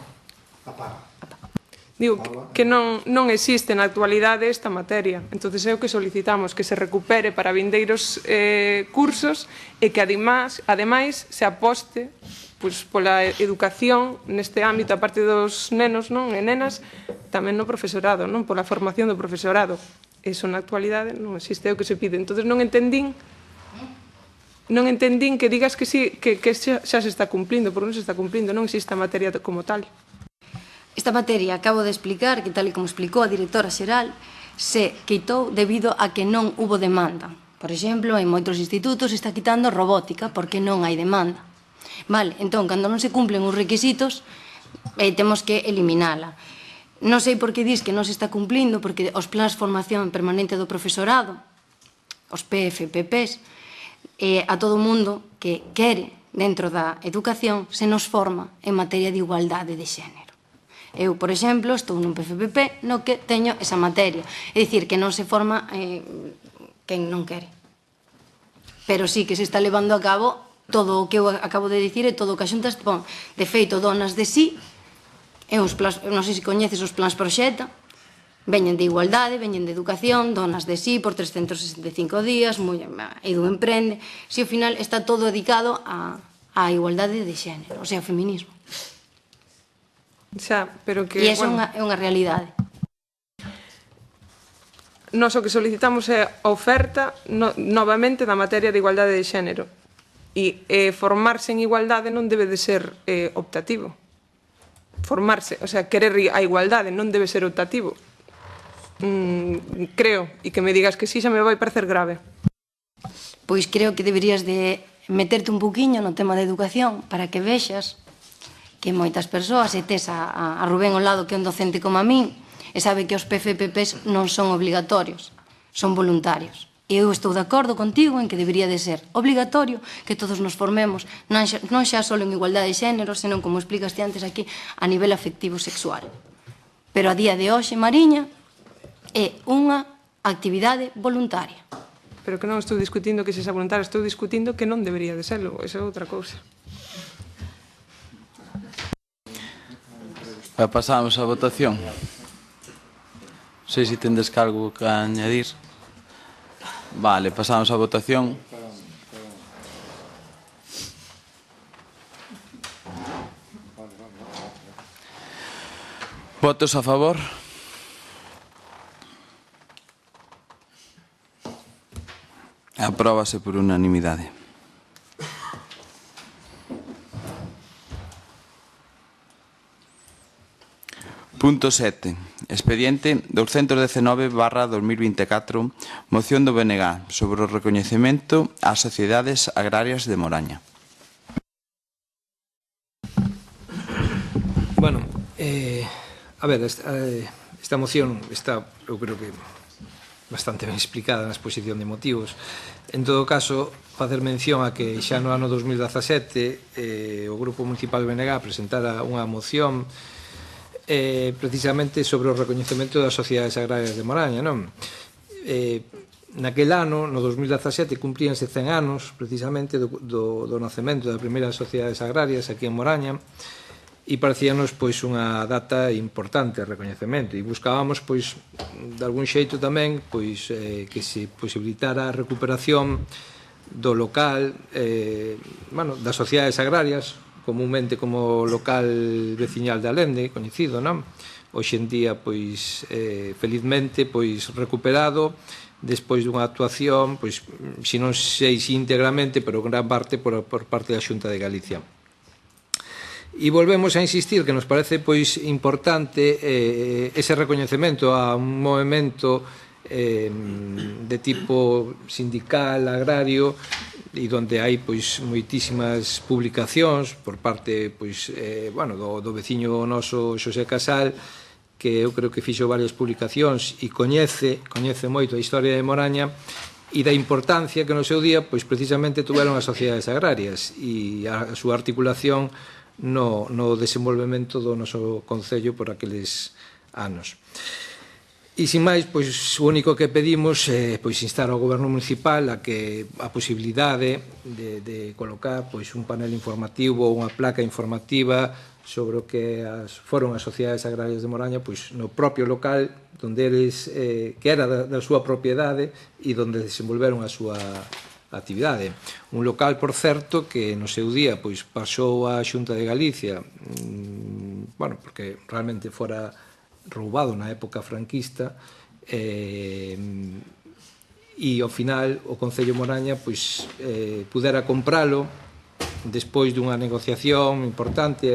Digo que non existe na actualidade esta materia. Entonces é o que solicitamos, que se recupere para vindeiros cursos e que ademais se aposte pola educación neste ámbito, a parte dos nenos e nenas, tamén no profesorado, pola formación do profesorado. Eso na actualidade non existe, é o que se pide. Entón non entendín que digas que sí, que xa se está cumplindo, porque non se está cumplindo, non existe a materia como tal. Esta materia, acabo de explicar, que tal e como explicou a directora xeral, se quitou debido a que non hubo demanda. Por exemplo, en moitos institutos se está quitando robótica porque non hai demanda. Vale, entón, cando non se cumplen os requisitos, temos que eliminala. Non sei por que dis que non se está cumplindo, porque os plans de formación permanente do profesorado, os PFPPs, a todo mundo que quere, dentro da educación, se nos forma en materia de igualdade de xénero. Eu, por exemplo, estou nun PFPP no que teño esa materia. É dicir, que non se forma quen non quere. Pero sí que se está levando a cabo todo o que eu acabo de dicir e todo o que a Xunta pon. De feito, Donas de Sí, non sei se coñeces os plans Proxeta, veñen de igualdade, veñen de educación, Donas de Sí por 365 días, Edu Emprende, si ao final está todo dedicado á igualdade de xénero, o sea, ao feminismo. Xa, pero que... E iso é unha realidade. Nós o que solicitamos é a oferta novamente da materia de igualdade de xénero. E formarse en igualdade non debe de ser optativo. Formarse, o sea, querer a igualdade non debe ser optativo. Creo, e que me digas que sí, xa me vai parecer grave. Pois creo que deberías de meterte un poquinho no tema da educación para que vexas que moitas persoas, e tes a Rubén ao lado que é un docente como a min, e sabe que os PFPPs non son obligatorios, son voluntarios. E eu estou de acordo contigo en que debería de ser obligatorio que todos nos formemos, non xa só en igualdade de xénero, senón, como explicaste antes aquí, a nivel afectivo sexual. Pero a día de hoxe, Mariña, é unha actividade voluntaria. Pero que non estou discutindo que sexa voluntaria, estou discutindo que non debería de serlo, esa é outra cousa. Pasamos a votación. Non sei se tendes algo que añadir. Vale, pasamos a votación. Votos a favor. Apróbase por unanimidade. Punto 7. Expediente 219/2024, moción do BNG sobre o recoñecemento ás sociedades agrarias de Moraña. Bueno, a ver, esta moción está, eu creo que bastante ben explicada na exposición de motivos. En todo caso, facer mención a que xa no ano 2017 o Grupo Municipal do BNG presentara unha moción precisamente sobre o recoñecemento das sociedades agrarias de Moraña, non? Naquel ano, no 2017, cumplíanse 100 anos precisamente do nacemento das primeiras sociedades agrarias aquí en Moraña, e parecíanos pois unha data importante de recoñecemento, e buscábamos pois de algún xeito tamén pois que se posibilitara a recuperación do local, bueno, das sociedades agrarias, comúnmente como local veciñal de Alende, coñecido, non? Hoxe en día, pois, felizmente, pois, recuperado, despois dunha actuación, pois, se non sei se íntegramente, pero gran parte por parte da Xunta de Galicia. E volvemos a insistir que nos parece pois importante ese recoñecemento a un movimento de tipo sindical, agrario, e onde hai pois moitísimas publicacións por parte pois do veciño noso Xosé Casal, que eu creo que fixo varias publicacións e coñece moito a historia de Moraña e da importancia que no seu día pois precisamente tuveron as sociedades agrarias e a súa articulación no desenvolvemento do noso concello por aqueles anos. E, sin máis, pois, o único que pedimos é pois, instar ao Goberno Municipal a que a posibilidade de colocar pois, un panel informativo ou unha placa informativa sobre o que foron as sociedades agrarias de Moraña pois, no propio local onde eles, que era da súa propiedade e onde desenvolveron a súa actividade. Un local, por certo, que no seu día pois, pasou a Xunta de Galicia, porque realmente fora roubado na época franquista, e ao final o Concello Moraña pois, pudera compralo despois dunha negociación importante,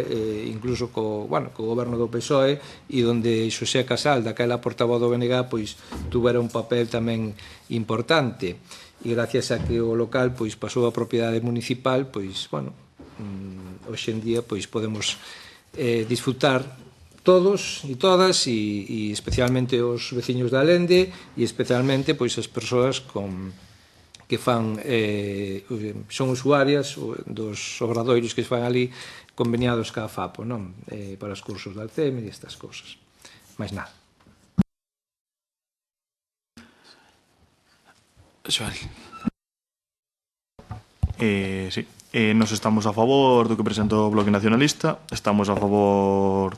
incluso co goberno do PSOE, e onde Xosé Casal, daquela portavoz do BNG, pois tuvera un papel tamén importante, e gracias a que o local pois pasou a propiedade municipal, pois, hoxe en día pois podemos disfrutar todos e todas, e especialmente os veciños da Alende, e especialmente pois as persoas que fan son usuarias dos obradoiros que se fan ali conveniados ca FAPO, non? Para os cursos da Alceme e estas cousas. Mais nada. Xoel. Sí. Nos estamos a favor do que presentou o Bloque Nacionalista, estamos a favor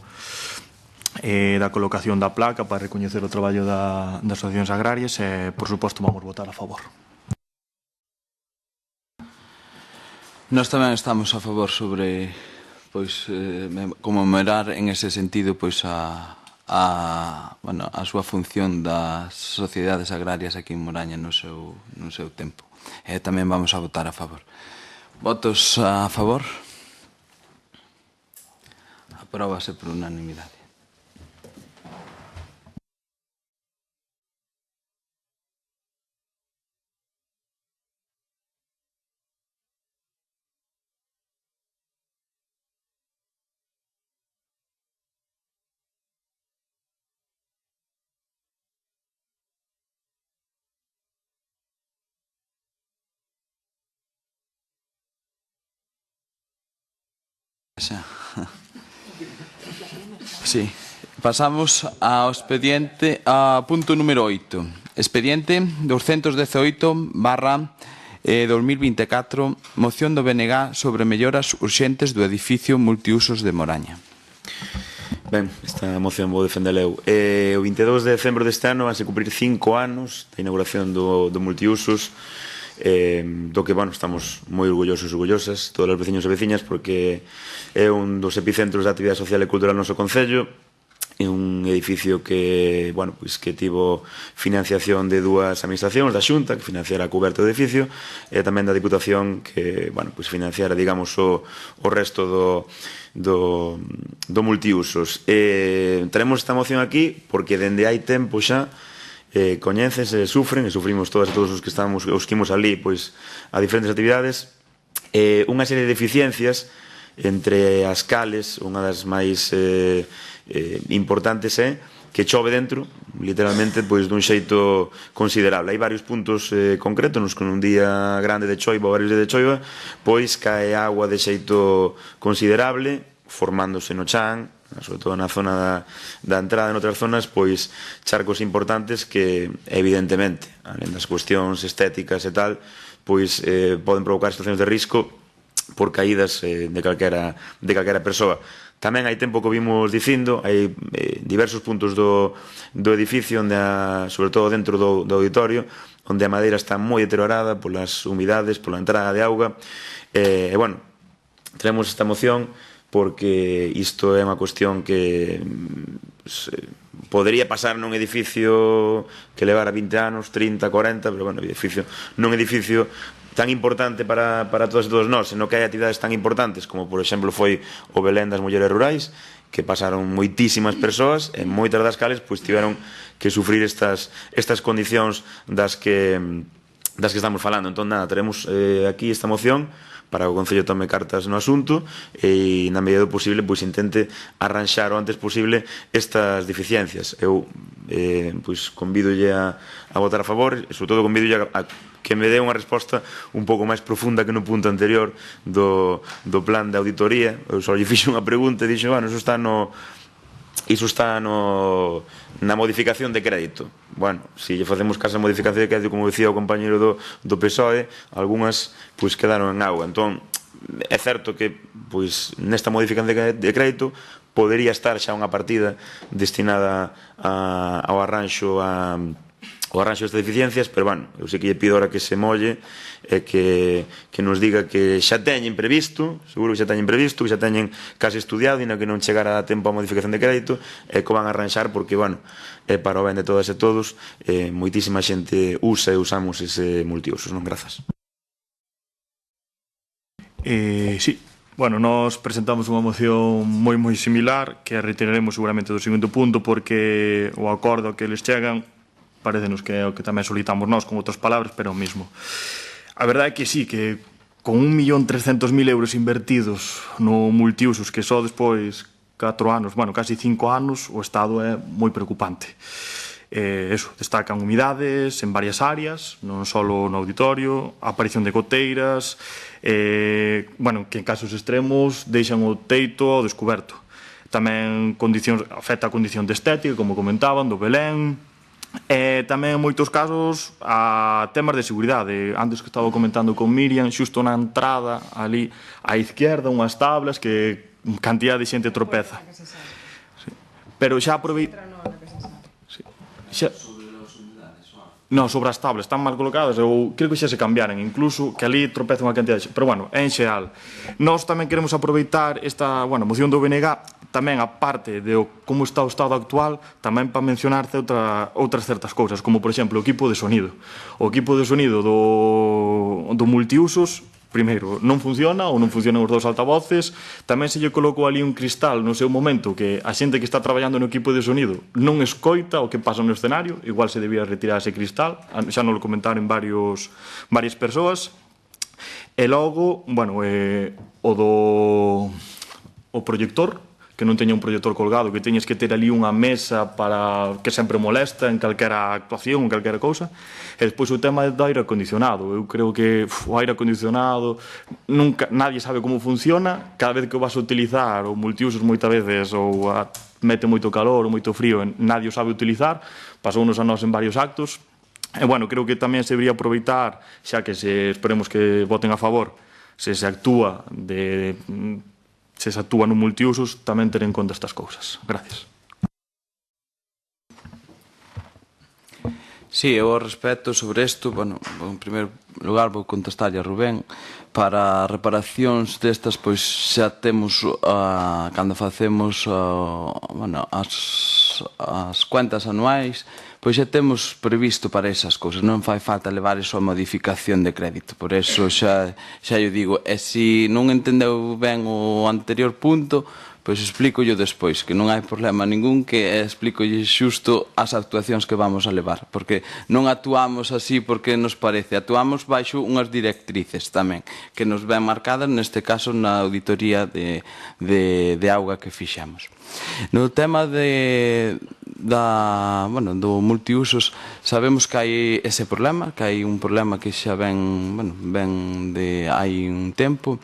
da colocación da placa para recoñecer o traballo das asociacións agrarias e, por suposto, vamos votar a favor. Nós tamén estamos a favor sobre conmemorar en ese sentido pois a súa función das sociedades agrarias aquí en Moraña no seu tempo. E tamén vamos a votar a favor. Votos a favor? Apróbase por unanimidade. Sí. Pasamos ao expediente, a punto número 8. Expediente 218/2024, moción do BNG sobre melloras urxentes do edificio multiusos de Moraña. Ben, esta moción vou defender eu. O 22 de decembro deste ano vanse cumprir 5 anos da inauguración do multiusos, do que, estamos moi orgullosos e orgullosas, todos os veciños e veciñas, porque é un dos epicentros da actividade social e cultural no noso concello. É un edificio que, que tivo financiación de dúas administracións, da Xunta, que financiara a coberta do edificio, e tamén da Diputación, que, financiara, digamos, o resto do multiusos. Traemos esta moción aquí porque dende hai tempo xa coñeces e sufrimos todas e todos os que imos ali a diferentes actividades, unha serie de deficiencias entre as cales, unha das máis importantes é que chove dentro, literalmente, dun xeito considerable. Hai varios puntos concretos nos que nun día grande de choiva ou varios días de choiva, cae agua de xeito considerable, formándose no chan, sobre todo na zona da entrada, en outras zonas, charcos importantes que, evidentemente, alén das cuestións estéticas e tal, poden provocar situacións de risco por caídas de calquera persoa. Tamén hai tempo que vimos dicindo, hai diversos puntos do edificio, sobre todo dentro do auditorio, onde a madeira está moi deteriorada polas humidades, pola entrada de auga, traemos esta moción porque isto é unha cuestión que podería pasar nun edificio que levara 20 anos, 30, 40, pero bueno, nun edificio tan importante para todos e todos nós, senón que hai actividades tan importantes como, por exemplo, foi o Belén das Mulleres Rurais, que pasaron moitísimas persoas e moitas das cales pois tiveron que sufrir estas condicións das que estamos falando. Entón, nada, teremos aquí esta moción para que o Concello tome cartas no asunto e, na medida do posible, pois intente arranxar o antes posible estas deficiencias. Eu pois convídolle a votar a favor e, sobre todo, convídolle a que me dé unha resposta un pouco máis profunda que no punto anterior do plan de auditoría. Eu só lle fixo unha pregunta e dixo, bueno, iso está na modificación de crédito. Bueno, se lle facemos caso a modificación de crédito, como decía o compañero do PSOE, algunhas pois quedaron en auga. Entón, é certo que pois nesta modificación de crédito podería estar xa unha partida destinada ao arranxo destas deficiencias, pero, bueno, eu sei que lle pido ahora que se molle e que nos diga que xa teñen previsto, seguro que xa teñen previsto, que xa teñen case estudiado e na que non chegara a tempo a modificación de crédito, e que van a arranxar porque, bueno, para o ben de todas e todos, moitísima xente usa e usamos ese multiusos, non? Grazas. Sí. Bueno, nós presentamos unha moción moi similar que reiteraremos seguramente do segundo punto porque o acordo que les chegan parecenos que é o que tamén solicitamos nós, con outras palabras, pero o mismo. A verdade é que sí, que con 1.300.000 euros invertidos no multiusos, que só despois 4 anos, bueno, casi 5 anos, o estado é moi preocupante. Destacan humidades en varias áreas, non só no auditorio, a aparición de goteiras, que en casos extremos deixan o teito ao descoberto. Tamén afecta a condición de estética, como comentaban, do Belén. Tamén en moitos casos a temas de seguridade. Antes que estaba comentando con Miriam, xusto na entrada ali á izquierda unhas tablas que cantidad de xente tropeza. Pero xa aproveito sobre as tablas están mal colocadas, eu creo que xa se cambiaran incluso, que ali tropeza unha cantidad de xente. Pero, bueno, en xeral nós tamén queremos aproveitar esta moción do BNG tamén, a parte de como está o estado actual, tamén para mencionar outras certas cousas, como, por exemplo, o equipo de sonido. O equipo de sonido do multiusos, primeiro, non funciona ou non funcionan os dous altavoces. Tamén se lle colocou ali un cristal no seu momento que a xente que está traballando no equipo de sonido non escoita o que pasa no escenario, igual se debía retirar ese cristal, xa non lo comentaron varias persoas. E logo, bueno, o proyector, que non teña un proyector colgado, que teñes que ter ali unha mesa para que sempre molesta en calquera actuación, en calquera cousa. E despois o tema do aire acondicionado. Eu creo que o aire acondicionado nadie sabe como funciona. Cada vez que o vas a utilizar o multiusos moitas veces ou mete moito calor ou moito frío, nadie o sabe utilizar. Pasounos a nós en varios actos. E, bueno, creo que tamén se debería aproveitar, xa que esperemos que voten a favor, se actúa no multiusos, tamén ter en conta estas cousas. Gracias. Sí, eu ao respecto sobre isto, bueno, en primeiro lugar vou contestarlle a Rubén. Para reparacións destas, pois xa temos, cando facemos as cuentas anuais, pois xa temos previsto para esas cousas, non fai falta levar iso a modificación de crédito, por eso xa eu digo. E se non entendeu ben o anterior punto, pois explícollo despois, que non hai problema ningún, que explícolle xusto as actuacións que vamos a levar, porque non actuamos así porque nos parece, actuamos baixo unhas directrices tamén, que nos ven marcadas, neste caso, na auditoría de auga que fixemos. No tema do multiusos, sabemos que hai ese problema, que hai un problema que xa ven de hai un tempo.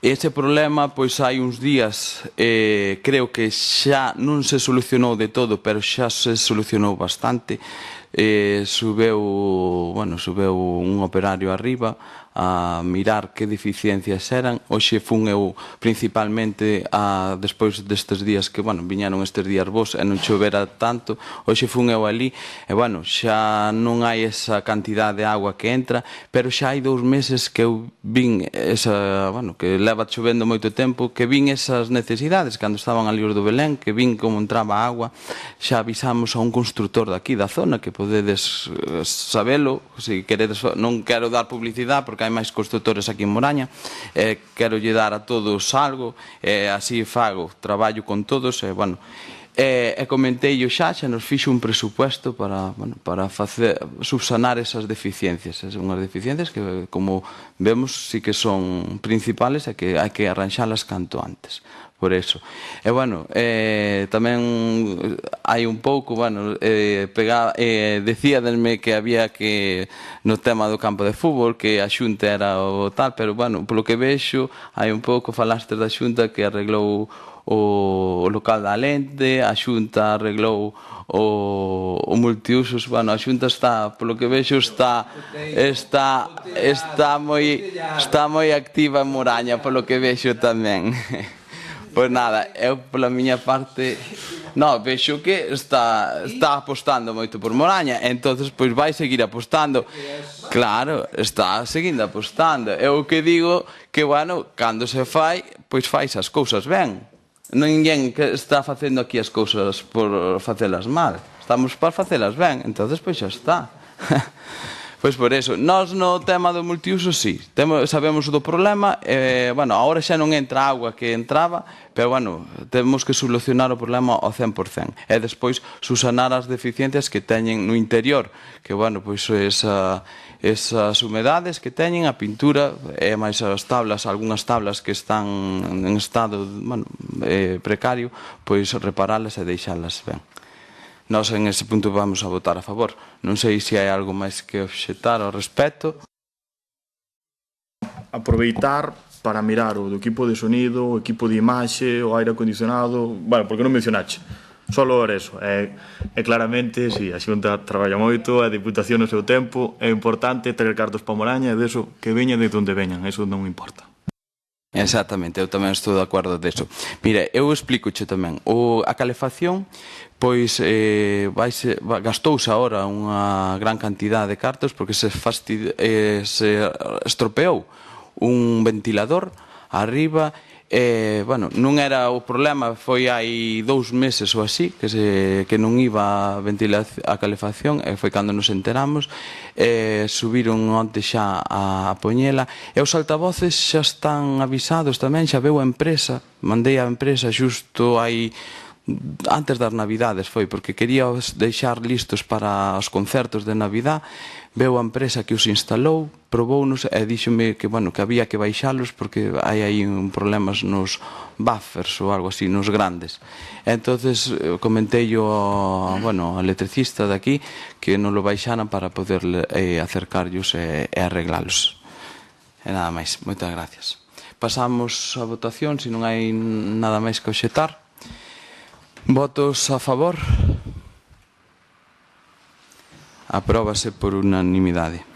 Ese problema, pois, hai uns días, creo que xa non se solucionou de todo, pero xa se solucionou bastante. subeu un operario arriba a mirar que deficiencias eran. Hoxe fun eu principalmente despois destes días que, viñeron estes días vos e non chovera tanto, hoxe fun eu ali e, xa non hai esa cantidad de agua que entra, pero xa hai 2 meses que eu vin que leva chovendo moito tempo, que vin esas necesidades cando estaban ali os do Belén, que vin como entraba a agua. Xa avisamos a un constructor daqui da zona, que podedes sabelo, se queredes. Non quero dar publicidade porque hai máis constructores aquí en Moraña, quero lle dar a todos algo, así fago, traballo con todos, e comenteillo xa nos fixo un presupuesto para subsanar esas deficiencias. Unhas deficiencias que, como vemos, sí que son principales e que hai que arranxalas canto antes. Por eso. E, tamén hai un pouco, decíadenme que había que, no tema do campo de fútbol, que a Xunta era o tal, pero, polo que vexo, hai un pouco, falaste da Xunta que arreglou o local da Lente, a Xunta arreglou o multiusos. A Xunta está, polo que vexo, está moi activa en Moraña, polo que vexo tamén. Pois nada, eu pola miña parte vexo que está apostando moito por Moraña, entonces pois vai seguir apostando. Claro, está seguindo apostando. Eu o que digo que, cando se fai, pois fais as cousas ben. Ninguén que está facendo aquí as cousas por facelas mal, estamos para facelas ben, entonces pois xa está. Pois por eso, nós no tema do multiuso sí, sabemos do problema, agora xa non entra agua que entraba, pero temos que solucionar o problema ao 100%, e despois subsanar as deficiencias que teñen no interior, que esas humedades que teñen, a pintura e máis as tablas, algunhas tablas que están en estado precario, pois reparalas e deixalas ben. Nós en ese punto vamos a votar a favor. Non sei se hai algo máis que obxectar ao respecto. Aproveitar para mirar o do equipo de sonido, o equipo de imaxe, o aire acondicionado, porque non mencionache. Solo era eso. E claramente, si, a Xunta traballa moito, a Diputación no seu tempo, é importante ter cartos para Moraña e deso que veña de onde veñan, eso non importa. Exactamente, eu tamén estou de acordo deso. Mira, eu explicoche tamén. A calefacción, pois, gastouse agora unha gran cantidad de cartos porque se estropeou un ventilador arriba. Non era o problema, foi hai 2 meses ou así que non iba a calefacción, e foi cando nos enteramos. Subiron onte xa a poñela e os altavoces xa están avisados tamén, xa veu a empresa, mandei a empresa xusto hai antes das Navidades, foi porque quería os deixar listos para os concertos de Navidad. Veu a empresa que os instalou, probounos e díxome que había que baixalos porque hai aí problemas nos buffers ou algo así, nos grandes. Entonces comenteillo ao electricista de aquí que non lo baixaran para poder acercarlos e arreglalos. E nada máis, moitas gracias. Pasamos a votación, se non hai nada máis que obxectar. Votos a favor? Apróbase por unanimidade.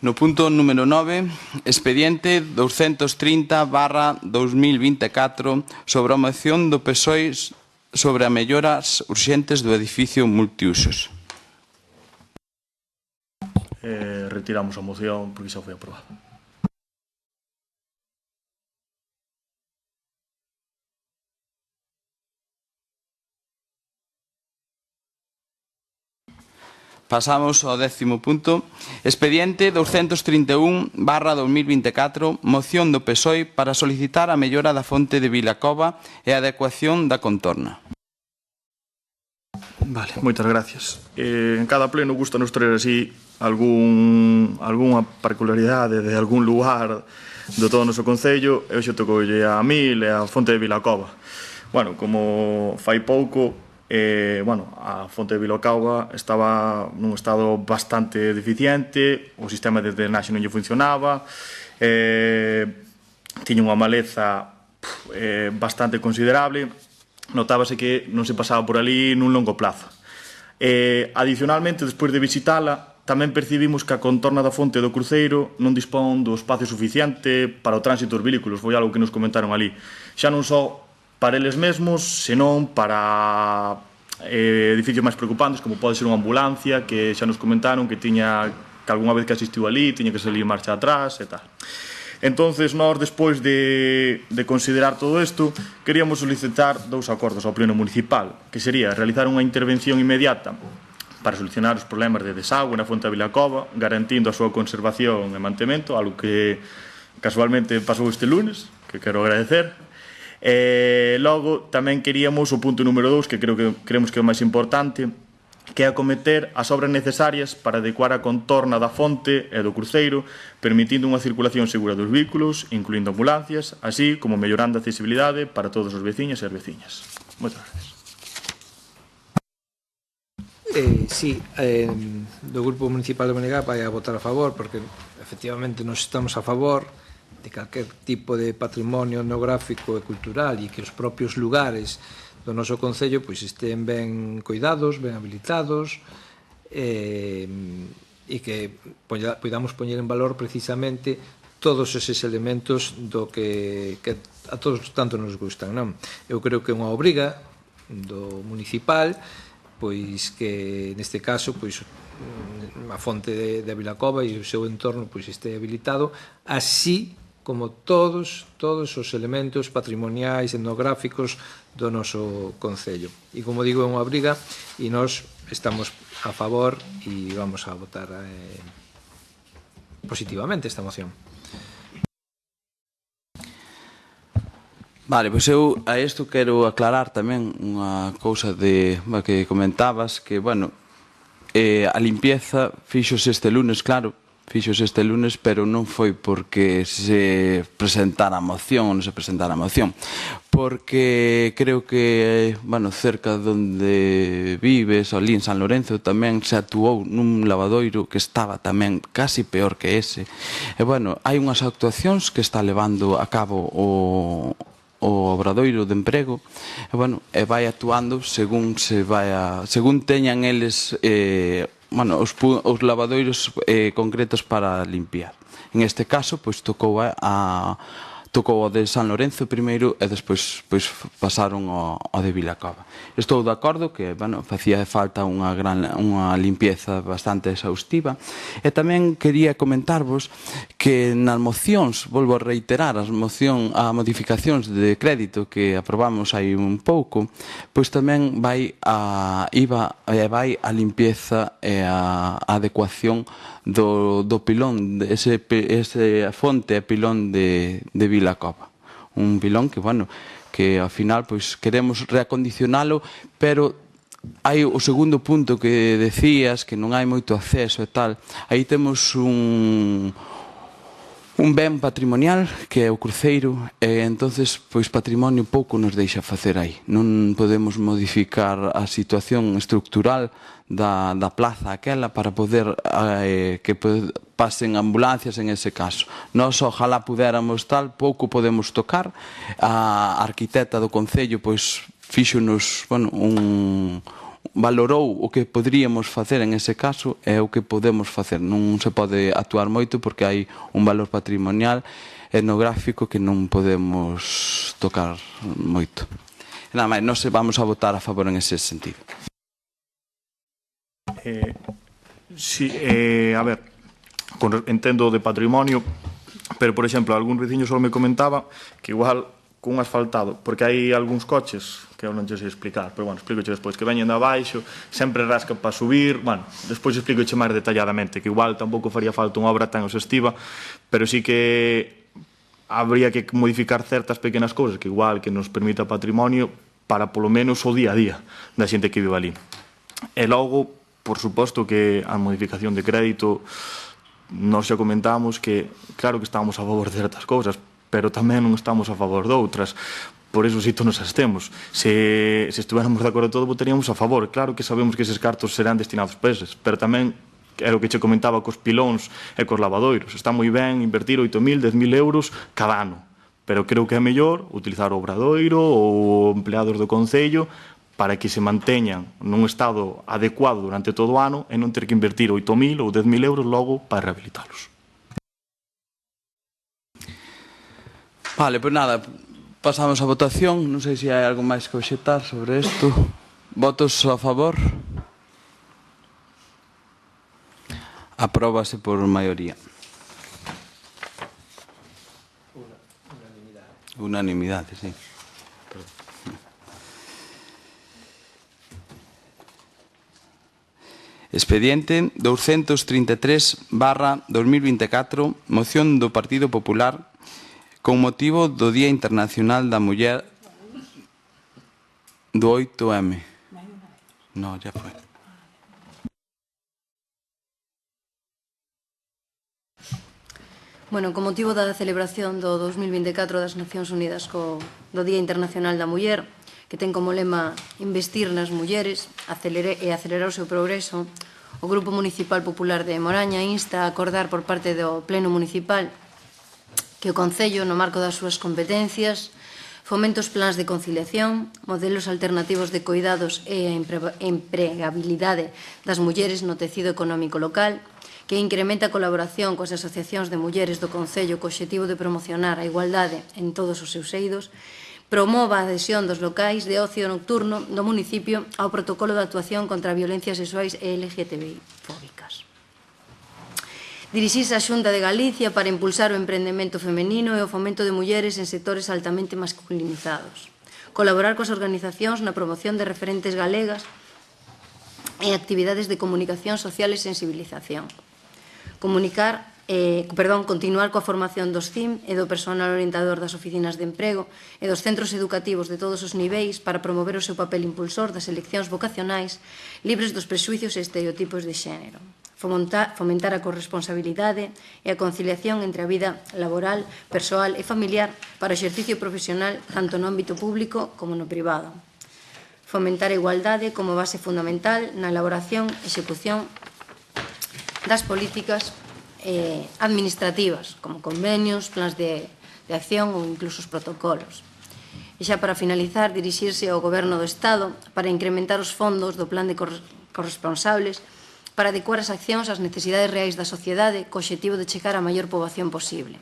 No punto número 9, expediente 230/2024 sobre a moción do PSOE sobre a melloras urxentes do edificio multiusos. Retiramos a moción porque xa foi aprobada. Pasamos ao 10º punto. Expediente 231/2024, moción do PSOE para solicitar a mellora da fonte de Vilacova e a adecuación da contorna. Vale, moitas gracias. En cada pleno gusta nos traer así algunha particularidade de algún lugar do todo o noso concello, e hoxe tocoulle a Mil e a fonte de Vilacova. Como fai pouco, a fonte de Vilacova estaba nun estado bastante deficiente, o sistema de drenaxe non lle funcionaba, tiña unha maleza bastante considerable, notábase que non se pasaba por ali nun longo plazo. Adicionalmente, despois de visitala, tamén percibimos que a contorna da fonte do cruceiro non dispón do espacio suficiente para o tránsito dos vehículos, foi algo que nos comentaron ali. Xa non só para eles mesmos, senón para edificios máis preocupantes, como pode ser unha ambulancia, que xa nos comentaron que algunha vez que asistiu ali, tiña que salir marcha atrás e tal. Entonces, nós, despois de considerar todo isto, queríamos solicitar 2 acordos ao Pleno Municipal, que sería realizar unha intervención inmediata para solucionar os problemas de desagüe na fonte da Vilacova, garantindo a súa conservación e mantemento, algo que casualmente pasou este lunes, que quero agradecer. Logo, tamén queríamos o punto número 2, que creemos que é o máis importante, que é acometer as obras necesarias para adecuar a contorna da fonte e do cruceiro, permitindo unha circulación segura dos vehículos, incluindo ambulancias, así como mellorando a accesibilidade para todos os veciños e as veciñas. Moitas gracias. Sí, do Grupo Municipal de Benegá vai a votar a favor, porque efectivamente nos estamos a favor de calquer tipo de patrimonio etnográfico e cultural e que os propios lugares do noso Concello pois estén ben cuidados, ben habilitados e que podamos poñer en valor precisamente todos eses elementos do que a todos tanto nos gustan, non? Eu creo que é unha obriga do municipal pois que neste caso pois a fonte de Vilacova e o seu entorno pois este habilitado, así como todos os elementos patrimoniais, etnográficos do noso Concello. E como digo, é unha obriga e nós estamos a favor e vamos a votar positivamente esta moción. Vale, pois eu a isto quero aclarar tamén unha cousa que comentabas, que, bueno, a limpieza fíxose este lunes, claro, pero non foi porque se presentara a moción ou non se presentara a moción, porque creo que, bueno, cerca donde vives, ali en San Lorenzo, tamén se actuou nun lavadoiro que estaba tamén casi peor que ese. E, bueno, hai unhas actuacións que está levando a cabo o obradoiro de emprego e, bueno, vai actuando según teñan eles os lavadoiros concretos para limpiar. En este caso, pois tocou o de San Lorenzo primeiro e despois pasaron ao de Vilacova. Estou de acordo que, bueno, facía falta unha limpieza bastante exhaustiva e tamén quería comentarvos que nas mocións, volvo a reiterar, as modificacións de crédito que aprobamos hai un pouco, pois tamén vai a limpieza e a adecuación do pilón, ese fonte e pilón de Vilacova. Un pilón que, bueno, que ao final pois queremos reacondicionalo, pero hai o segundo punto que decías, que non hai moito acceso e tal. Aí temos un ben patrimonial que é o cruceiro e entonces pois patrimonio pouco nos deixa facer aí. Non podemos modificar a situación estructural da plaza aquela para poder que pasen ambulancias en ese caso. Nós ojalá pudéramos tal, pouco podemos tocar. A arquitecta do Concello pois fíxonos, bueno, valorou o que poderíamos facer en ese caso e o que podemos facer. Non se pode actuar moito porque hai un valor patrimonial etnográfico que non podemos tocar moito. Nada máis, nós vamos a votar a favor en ese sentido. Sí, a ver, entendo de patrimonio, pero, por exemplo, algún veciño só me comentaba que igual cun asfaltado, porque hai algúns coches que eu non sei explicar, pero, bueno, explico despois, que veñen de abaixo, sempre rasca para subir, bueno, despois explico máis detalladamente, que igual tampouco faría falta unha obra tan exhaustiva, pero sí que habría que modificar certas pequenas cousas que igual que nos permita patrimonio para polo menos o día a día da xente que vive ali. E logo, por suposto que a modificación de crédito nós xa comentamos que claro que estamos a favor de certas cousas, pero tamén non estamos a favor de outras. Por eso si nos abstemos. Se estuviéramos de acordo todo, votaríamos a favor. Claro que sabemos que eses cartos serán destinados para eses, pero tamén é o que che comentaba cos pilóns e cos lavadoiros. Está moi ben invertir 8.000, 10.000 euros cada ano, pero creo que é mellor utilizar o obradoiro ou empleados do Concello para que se manteñan nun estado adecuado durante todo o ano e non ter que invertir 8.000 ou 10.000 euros logo para rehabilitalos. Vale, pois nada, pasamos a votación. Non sei se hai algo máis que obxectar sobre isto. Votos a favor? Apróbase por maioría. Unanimidade, sí. Expediente 233/2024, moción do Partido Popular con motivo do Día Internacional da Muller do 8M. No, ya foi. Bueno, con motivo da celebración do 2024 das Nacións Unidas do Día Internacional da Muller, que ten como lema investir nas mulleres e acelerar o seu progreso, o Grupo Municipal Popular de Moraña insta a acordar por parte do Pleno Municipal que o Concello, no marco das súas competencias, fomente os plans de conciliación, modelos alternativos de coidados e a empregabilidade das mulleres no tecido económico local, que incrementa a colaboración coas asociacións de mulleres do Concello co obxectivo de promocionar a igualdade en todos os seus eidos, promova a adhesión dos locais de ocio nocturno do municipio ao protocolo de actuación contra violencias sexuais e LGTBI fóbicas. Dirixirse á Xunta de Galicia para impulsar o emprendemento femenino e o fomento de mulleres en sectores altamente masculinizados. Colaborar coas organizacións na promoción de referentes galegas e actividades de comunicación social e sensibilización. Continuar coa formación dos CIM e do personal orientador das oficinas de emprego e dos centros educativos de todos os niveis para promover o seu papel impulsor das eleccións vocacionais libres dos prexuicios e estereotipos de xénero. Fomentar a corresponsabilidade e a conciliación entre a vida laboral, persoal e familiar para o exercicio profesional tanto no ámbito público como no privado. Fomentar a igualdade como base fundamental na elaboración e execución das políticas administrativas, como convenios, plans de acción ou incluso os protocolos. E xa para finalizar, dirixirse ao Goberno do Estado para incrementar os fondos do plan de corresponsables para adecuar as accións ás necesidades reais da sociedade co obxectivo de chegar á maior poboación posible.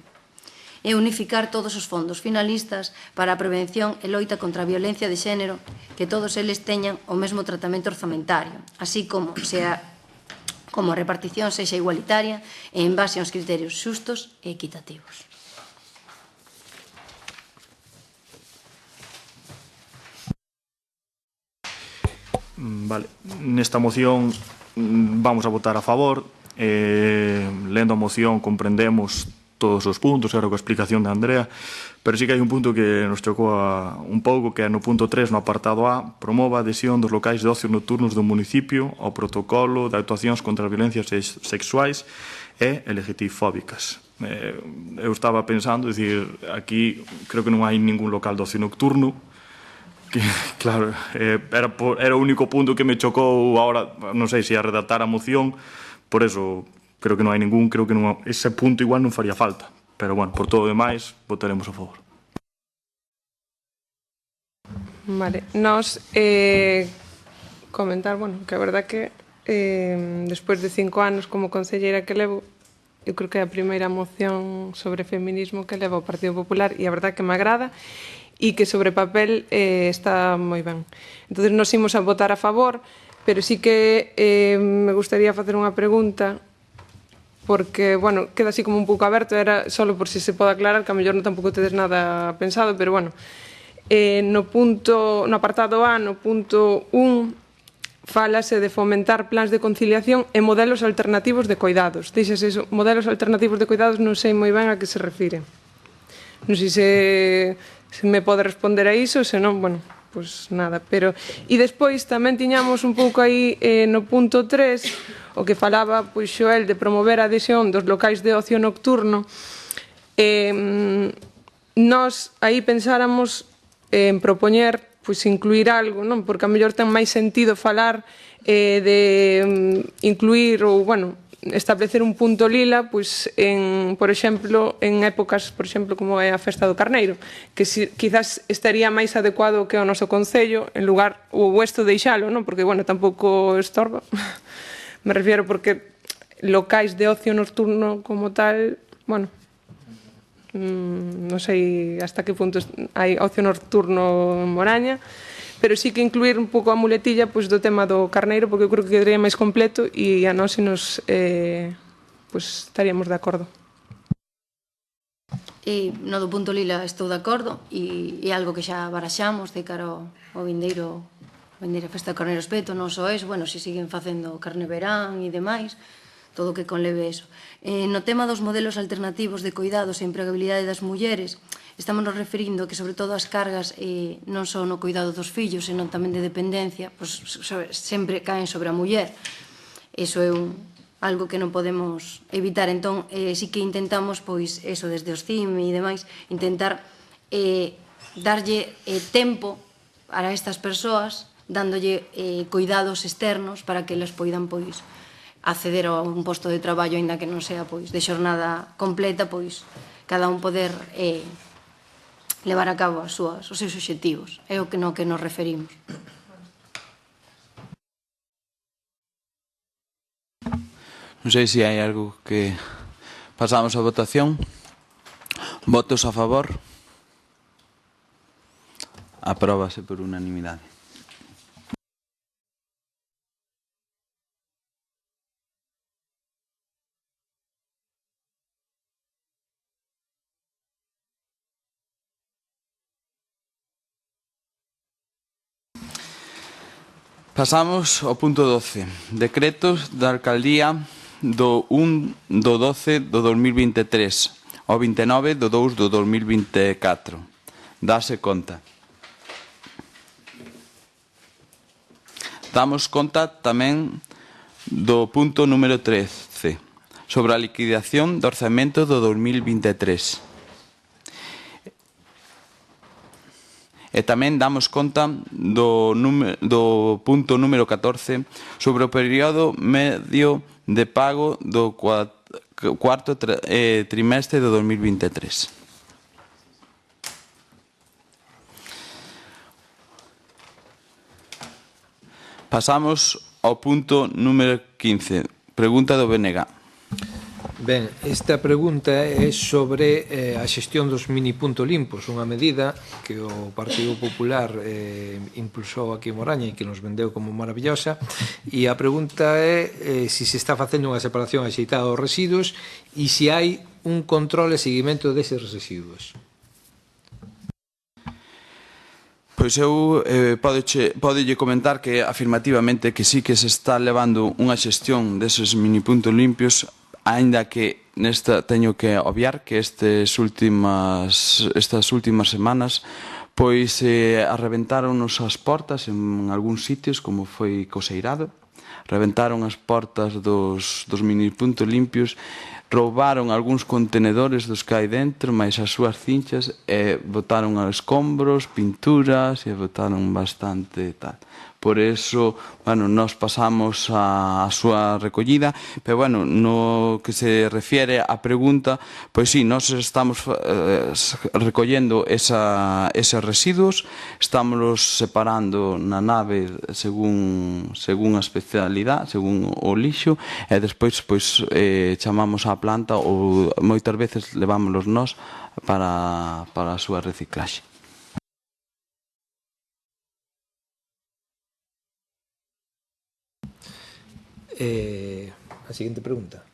E unificar todos os fondos finalistas para a prevención e loita contra a violencia de xénero, que todos eles teñan o mesmo tratamento orzamentario, así como a repartición sexa igualitaria e en base aos criterios xustos e equitativos. Vale, nesta moción vamos a votar a favor. Lendo a moción comprendemos todos os puntos, era coa explicación de Andrea, pero sí que hai un punto que nos chocou un pouco, que é no punto 3, no apartado A, promova a adhesión dos locais de ocio nocturnos do municipio ao protocolo de actuacións contra as violencias sexuais e LGTBI-fóbicas. Eu estaba pensando, dicir, aquí creo que non hai ningún local de ocio nocturno, que, claro, era o único punto que me chocou ahora, non sei se a redactar a moción, por eso creo que non hai ningún, creo que ese punto igual non faría falta. Pero, bueno, por todo o demais, votaremos a favor. Vale, nos comentar, bueno, que a verdad que despois de 5 anos como concelleira que levo, eu creo que é a primeira moción sobre feminismo que leva o Partido Popular e a verdad que me agrada e que sobre papel está moi ben. Entón, nos imos a votar a favor, pero sí que me gustaría facer unha pregunta porque, bueno, queda así como un pouco aberto, era só por si se pode aclarar, que a mellor non tampouco tedes nada pensado, pero, bueno, no apartado A, no punto 1, fálase de fomentar plans de conciliación e modelos alternativos de coidados. Dixes eso, modelos alternativos de coidados, non sei moi ben a que se refire. Non sei se me pode responder a iso, se non, bueno, pois nada, pero... E despois tamén tiñamos un pouco aí no punto 3 o que falaba pois Xoel de promover a adhesión dos locais de ocio nocturno. Nós aí pensáramos en propoñer pois incluir algo, non? Porque a mellor ten máis sentido falar de incluir ou, bueno, establecer un punto lila, pois, por exemplo, en épocas, por exemplo, como é a Festa do Carneiro, que quizás estaría máis adecuado que o noso Concello, en lugar, o isto deixalo, non? Porque, bueno, tampouco estorba. Me refiero porque locais de ocio nocturno como tal, bueno, non sei hasta que punto hai ocio nocturno en Moraña, pero sí que incluir un pouco a muletilla pois, do tema do carneiro, porque eu creo que quedaría máis completo e a nós pois, estaríamos de acordo. E no do punto lila estou de acordo e é algo que xa baraxamos de cara ao vindeira Festa do Carneiro Espeto, non só eso, bueno, se siguen facendo carne verán e demais, todo o que conleve eso. No tema dos modelos alternativos de cuidados e empregabilidade das mulleres, estamos nos referindo que sobre todo as cargas non só no cuidado dos fillos, senón tamén de dependencia, pois, sempre caen sobre a muller. Eso é algo que non podemos evitar. Entón, sí que intentamos, pois, eso, desde os CIM e demais, intentar darlle tempo a estas persoas, dándolle cuidados externos para que eles poidan, pois, acceder a un posto de traballo, aínda que non sea, pois, de xornada completa, pois, cada un poder levar a cabo os seus obxectivos. É o que nos referimos. Non sei se hai algo que pasamos a votación. Votos a favor. Apróbase por unanimidade. Pasamos ao punto 12. Decretos da Alcaldía do 1 do 12 do 2023 ao 29 do 2 do 2024. Dase conta. Damos conta tamén do punto número 13 sobre a liquidación do orzamento do 2023. E tamén damos conta do punto número 14 sobre o período medio de pago do cuarto trimestre do 2023. Pasamos ao punto número 15. Pregunta do BNG. Ben, esta pregunta é sobre a xestión dos mini punto limpos, unha medida que o Partido Popular impulsou aquí en Moraña e que nos vendeu como maravillosa, e a pregunta é se se está facendo unha separación axeitada dos residuos e se hai un control e seguimento deses residuos. Pois eu podelle comentar que afirmativamente que sí que se está levando unha xestión deses mini puntos limpios, aínda que teño que obviar que estas últimas semanas pois arrebentaron-nos as portas en algúns sitios, como foi Coseirado, reventaron as portas dos mini puntos limpios, roubaron algúns contenedores dos que hai dentro, máis as súas cinchas, e botaron escombros, pinturas, e botaron bastante tal. Por eso, bueno, nos pasamos a súa recollida, pero, bueno, no que se refiere á pregunta, pois sí, nós estamos recollendo eses residuos, estámoslos separando na nave según a especialidade, según o lixo, e despois, pois, chamamos á planta ou moitas veces levámolos nós para a súa reciclaxe. A seguinte pregunta.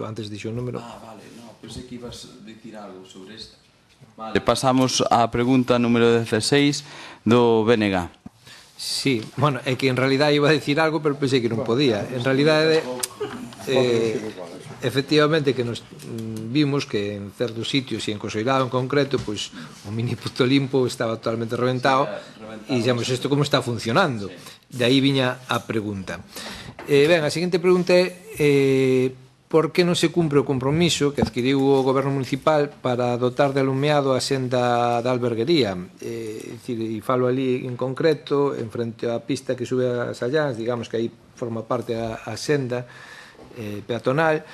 Antes dixo o número. Vale, no, pensei que ibas a dicir algo sobre esta. Vale, pasamos á pregunta número 16 do BNG. Sí, bueno, é que en realidad iba a dicir algo, pero pensei que non podía. En realidad, efectivamente, que nos vimos que en certos sitios, e en Coseirado en concreto, pois o mini punto limpo estaba totalmente reventado, e dixemos, isto como está funcionando? De aí viña a pregunta. Ben, a seguinte pregunta é por que non se cumpre o compromiso que adquiriu o Goberno Municipal para dotar de alumeado a senda da alberguería. E falo ali en concreto, en frente á pista que sube a Sallans, digamos que aí forma parte a senda, peatonal,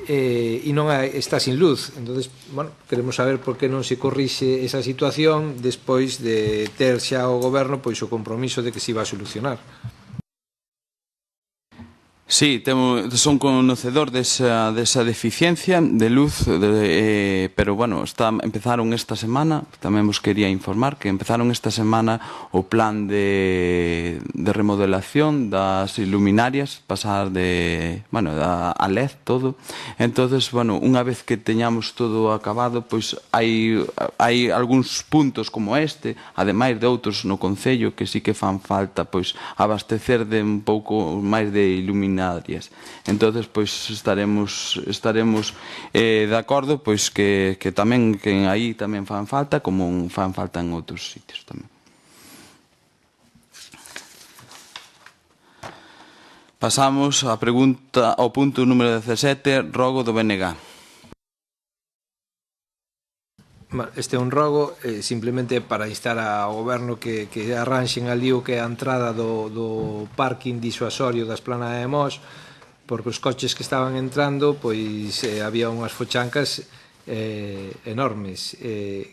e non está sin luz. Entonces, bueno, queremos saber por que non se corrixe esa situación despois de ter xa o goberno pois o compromiso de que se iba a solucionar. Sí, son conocedor desa deficiencia de luz, pero bueno, empezaron esta semana, tamén vos quería informar que empezaron esta semana o plan de remodelación das iluminarias, pasar a LED todo. Entonces, bueno, unha vez que teñamos todo acabado, pois hai algúns puntos como este, ademais de outros no concello que sí que fan falta pois abastecer de un pouco máis de iluminarias. Entonces, pois estaremos de acordo pois que tamén que aí tamén fan falta, como fan falta en outros sitios tamén. Pasamos á pregunta ao punto número 17, rogo do BNG. Este é un rogo simplemente para instar ao goberno que arranxen ali o que é a entrada do parking disuasorio das Planas de Mos, porque os coches que estaban entrando pois había unhas fochancas enormes.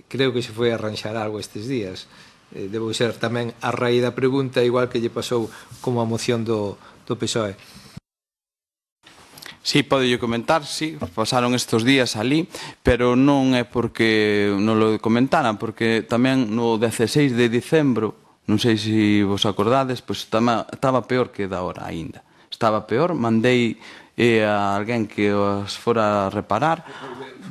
Creo que se foi a arranxar algo estes días. Debo ser tamén a raíz da pregunta, igual que lle pasou como a moción do PSOE. Sí, podo comentar, sí, pasaron estes días ali, pero non é porque non lo comentaran, porque tamén no 16 de dicembro, non sei se vos acordades, pois estaba peor que da hora aínda. Estaba peor, mandei a alguén que os fora a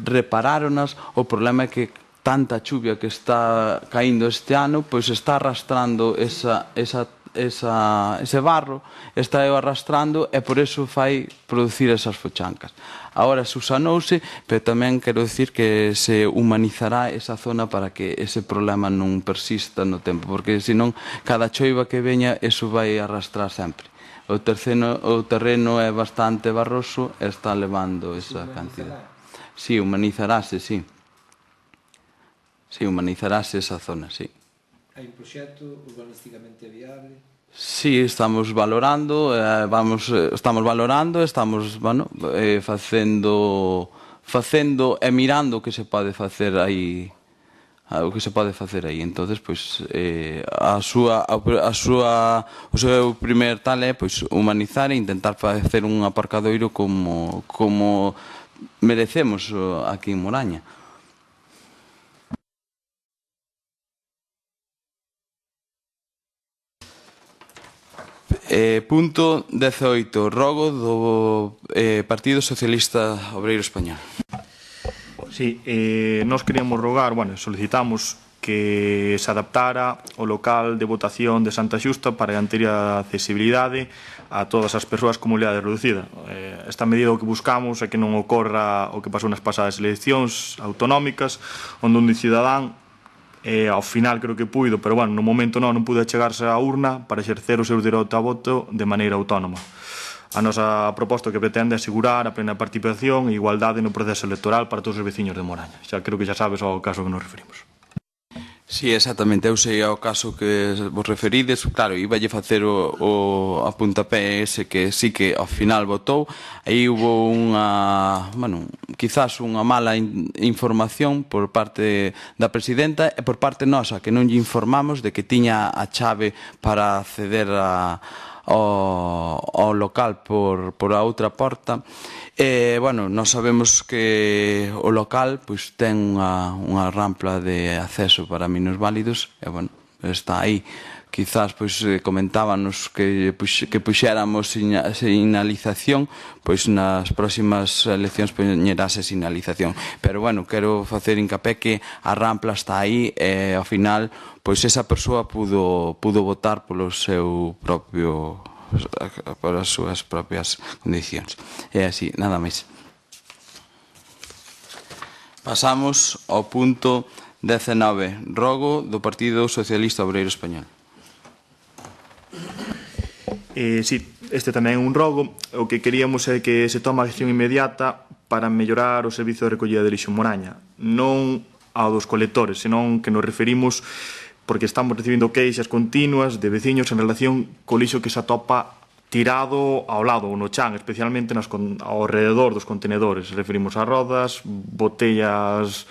reparáronas, o problema é que tanta chuvia que está caíndo este ano, pois está arrastrando ese barro, está arrastrando e por eso fai producir esas fochancas. Agora susanouse, pero tamén quero dicir que se humanizará esa zona para que ese problema non persista no tempo, porque senón cada choiva que veña eso vai arrastrar sempre. O terreno é bastante barroso e está levando esa cantidad. Sí, humanizarase, sí. Sí, humanizarase esa zona, sí. Hai un proxecto urbanísticamente viable? Sí, estamos valorando, estamos facendo e mirando o que se pode facer aí. Entonces, pois o seu primer tal é pois humanizar e intentar facer un aparcadoiro como merecemos aquí en Moraña. Punto 18. Rogo do Partido Socialista Obreiro Español. Sí, nós queríamos rogar, solicitamos que se adaptara o local de votación de Santa Xusta para garantir a accesibilidade a todas as persoas con mobilidade reducida. Esta medida o que buscamos é que non ocorra o que pasou nas pasadas eleccións autonómicas, onde un cidadán ao final creo que puido, pero no momento non pude chegarse á urna para exercer o seu dereito a voto de maneira autónoma. A nosa proposta que pretende asegurar a plena participación e igualdade no proceso electoral para todos os veciños de Moraña. Creo que xa sabes ao caso que nos referimos. Sí, exactamente, eu sei ao caso que vos referides, claro, iballe facer o apuntapé ese que sí que ao final votou, aí hubo quizás unha mala información por parte da presidenta e por parte nosa, que non lle informamos de que tiña a chave para acceder ao local por a outra porta. Nós sabemos que o local ten unha rampla de acceso para minusválidos e, está aí. Quizás comentábanos que puxéramos sinalización, nas próximas eleccións poñerase sinalización. Pero, quero facer hincapé que a rampla está aí e, ao final, esa persoa pudo votar polo seu propio por as súas propias condicións. É así, nada máis. Pasamos ao punto 19, rogo do Partido Socialista Obreiro Español. Sí, este tamén é un rogo. O que queríamos é que se tome acción inmediata para mellorar o servizo de recollida de lixo en Moraña. Non ao dos colectores, senón que nos referimos porque estamos recibindo queixas continuas de veciños en relación co lixo que se atopa tirado ao lado, no chan, especialmente ao redor dos contenedores. Referimos a rodas, botellas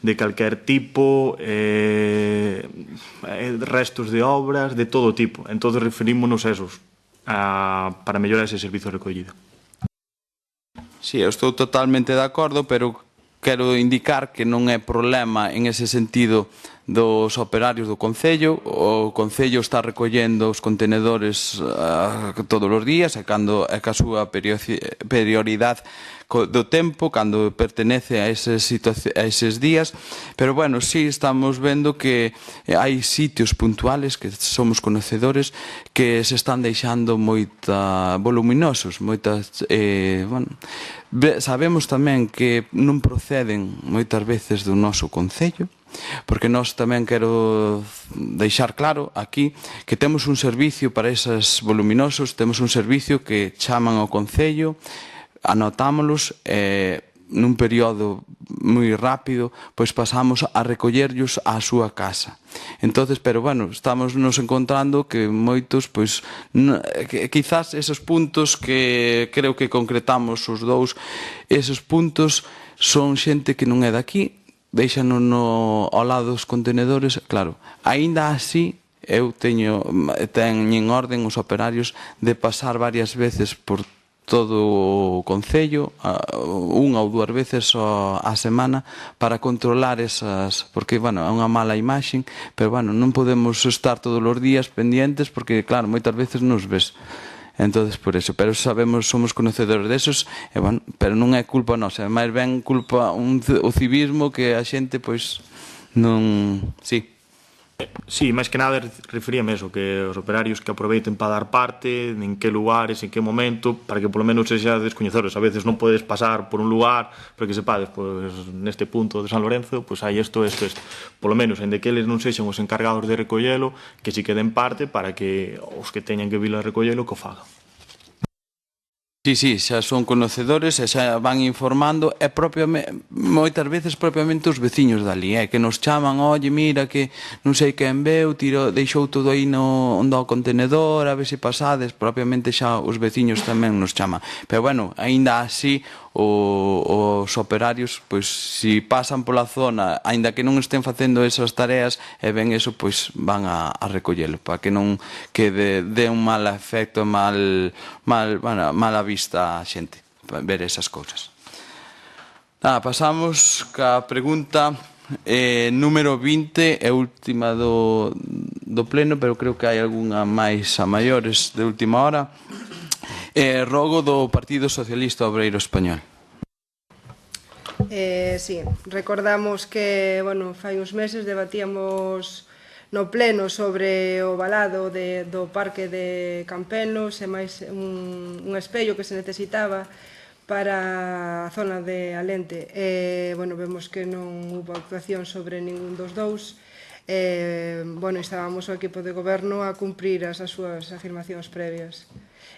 de calquer tipo, restos de obras, de todo tipo. Entón, referímonos a esos, para mellorar ese servizo de recollida. Sí, eu estou totalmente de acordo, pero quero indicar que non é problema en ese sentido dos operarios do Concello. O Concello está recollendo os contenedores todos os días, e cando é ca súa prioridade do tempo, cando pertenece a eses días, pero bueno, sí estamos vendo que hai sitios puntuales que somos conocedores que se están deixando moita voluminosos, moitas, bueno, sabemos tamén que non proceden moitas veces do noso Concello, porque nós tamén quero deixar claro aquí que temos un servicio para eses voluminosos, temos un servicio que chaman ao Concello, anotámolos, nun período moi rápido, pois pasamos a recollerlos á súa casa. Entonces, pero bueno, estamos nos encontrando que moitos, pois, quizás esos puntos que creo que concretamos os dous, esos puntos son xente que non é daqui, deixanos ao lado dos contenedores, claro, aínda así, eu teñen en orden os operarios de pasar varias veces por todo o Concello, unha ou dúas veces á semana, para controlar esas, porque, bueno, é unha mala imaxe, pero, bueno, non podemos estar todos os días pendientes, porque, claro, moitas veces nos ves. Entonces, por eso, pero sabemos, somos conocedores desos, e, bueno, pero non é culpa nosa, é máis ben culpa o civismo que a xente, pois, non... Sí. Sí, máis que nada referíame eso, que os operarios que aproveiten para dar parte, en que lugares, en que momento, para que polo menos sexa descoñecedores. A veces non podes pasar por un lugar, pero que sepades, pois neste punto de San Lorenzo, pois hai isto. Polo menos, en de que eles non sexan os encargados de recollelo, que si queden parte para que os que teñan que vir a recollelo que o fagan. Sí, xa son conocedores e xa van informando, e moitas veces propiamente os veciños dali, que nos chaman, oye, mira que non sei quen veu, deixou todo aí onde ao contenedor, a ver se pasades, propiamente xa os veciños tamén nos chaman. Pero bueno, aínda así, os operarios, pois, si pasan pola zona, aínda que non estén facendo esas tareas, e ven eso, pois van a recollelo, para que non quede de un mal efecto, mala vista a xente, para ver esas cousas. Pasamos ca pregunta número 20, é última do pleno, pero creo que hai algunha máis a maiores de última hora. Rogo do Partido Socialista Obreiro Español. Sí, recordamos que, bueno, fai uns meses debatíamos no pleno sobre o valado do parque de Campelos e máis un espello que se necesitaba para a zona de Alente. Bueno, vemos que non houve actuación sobre ningún dos dous. Bueno, estábamos o equipo de goberno a cumprir as súas afirmacións previas.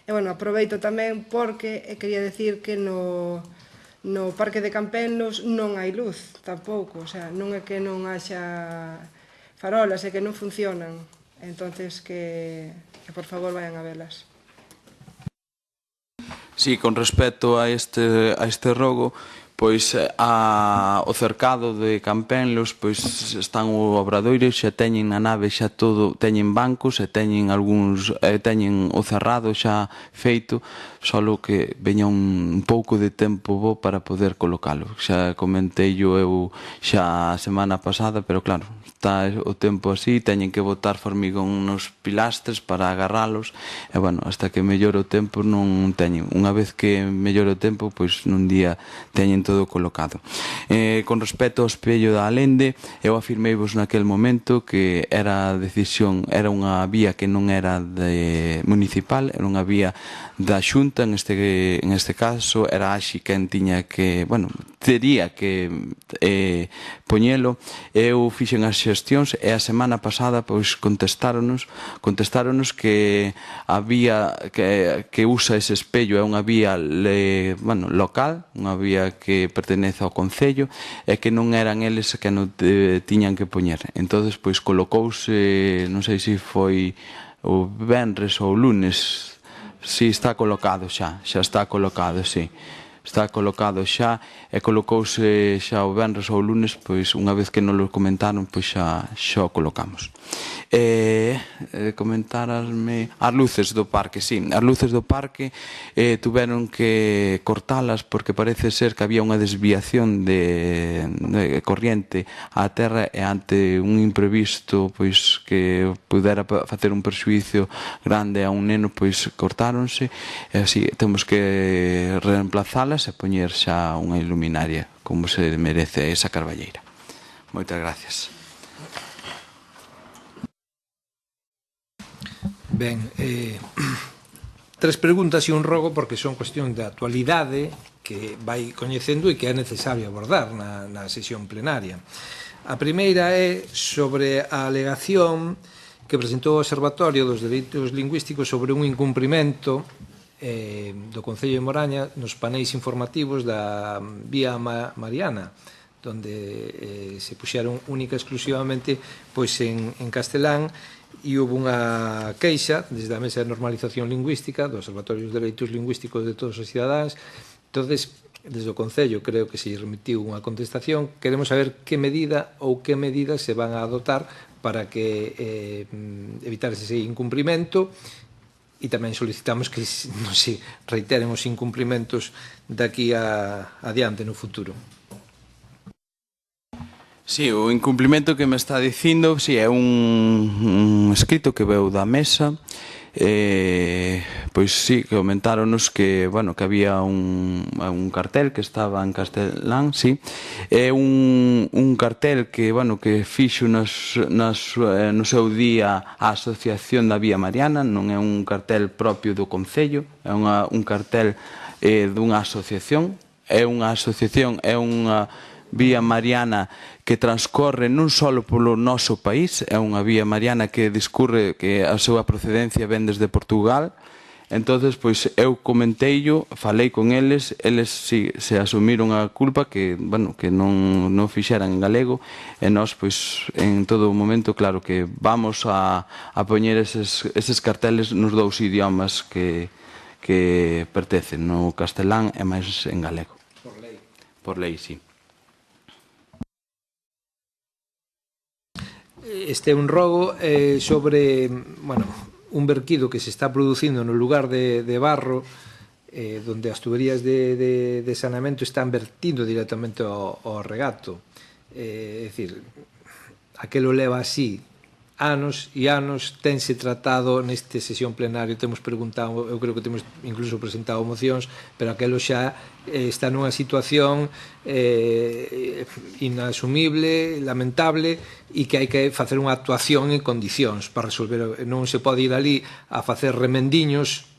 E, bueno, aproveito tamén porque quería decir que no Parque de Campelos non hai luz tampouco, o sea, non é que non haxa farolas, é que non funcionan. Entonces, que por favor vayan a velas. Sí, con respecto a este rogo, pois o cercado de Campelos, pois están o obradoiro, xa teñen na nave xa todo, teñen bancos e teñen o cerrado xa feito, só que veña un pouco de tempo bo para poder colocalo. Xa comentei eu xa a semana pasada, pero claro, está o tempo así, teñen que botar formigón nos pilastres para agarralos, e bueno, hasta que mellore o tempo non teñen. Unha vez que mellore o tempo, pois nun día teñen todo colocado. Con respecto ao espello da Alende, eu afirmeivos naquel momento que era unha vía que non era municipal, era unha vía da Xunta, en este caso era Axi quen tiña que, bueno, tería que poñelo. Eu fixen as xestións e a semana pasada pois contestáronos que a vía que usa ese espello é unha vía local, unha vía que pertenece ao Concello, e que non eran eles que non tiñan que poñer. Entonces, pois colocouse, non sei se foi o venres ou o lunes, si está colocado xa está colocado, si. Está colocado xa e colocouse xa o venres ou o lunes, pois unha vez que non lo comentaron, pois xa o colocamos. Comentarasme as luces do parque, sí, as luces do parque tuveron que cortalas porque parece ser que había unha desviación de corriente á terra e ante un imprevisto pois que pudera facer un perxuízo grande a un neno, pois cortáronse e así temos que reemplazalas e poñer xa unha iluminaria como se merece esa carballeira. Moitas gracias. Ben, tres preguntas e un rogo porque son cuestión de actualidade que vai coñecendo e que é necesario abordar na sesión plenaria. A primeira é sobre a alegación que presentou o Observatorio dos Dereitos Lingüísticos sobre un incumprimento do Concello de Moraña nos paneis informativos da Vía Mariana, donde se puxeron única e exclusivamente pois en castelán, e houve unha queixa desde a Mesa de Normalización Lingüística do Observatorio dos Dereitos Lingüísticos de todos os cidadáns. Entonces, desde o Concello creo que se remitiu unha contestación. Queremos saber que medida ou que medidas se van a adotar para que evitar ese incumprimento, e tamén solicitamos que non se reiteren os incumprimentos daqui adiante no futuro. Sí, o incumplimento que me está dicindo, sí, é un escrito que veu da mesa. Pois sí, que comentáronos que, bueno, que había un cartel que estaba en castelán, sí. É un cartel que, bueno, que fixo no seu día a Asociación da Vía Mariana, non é un cartel propio do Concello, é un cartel dunha asociación, é unha Vía Mariana que transcorre non só polo noso país, é unha Vía Mariana que discurre, que a súa procedencia ven desde Portugal. Entonces, pois, eu comenteillo, falei con eles si, se asumiron a culpa que, bueno, que non fixeran en galego, e nós, pois, en todo momento, claro que vamos a poñer eses carteles nos dous idiomas que pertencen, no castelán e máis en galego. Por lei. Por lei, sí. Este é un rogo sobre, bueno, un verquido que se está producindo no lugar de Barro, donde as tuberías de saneamento están vertindo directamente ao regato. É dicir, aquelo leva así anos e anos, tense tratado neste sesión plenario, temos preguntado, eu creo que temos incluso presentado mocións, pero aquelo xa está nunha situación inasumible, lamentable, e que hai que facer unha actuación en condicións para resolver. Non se pode ir ali a facer remendiños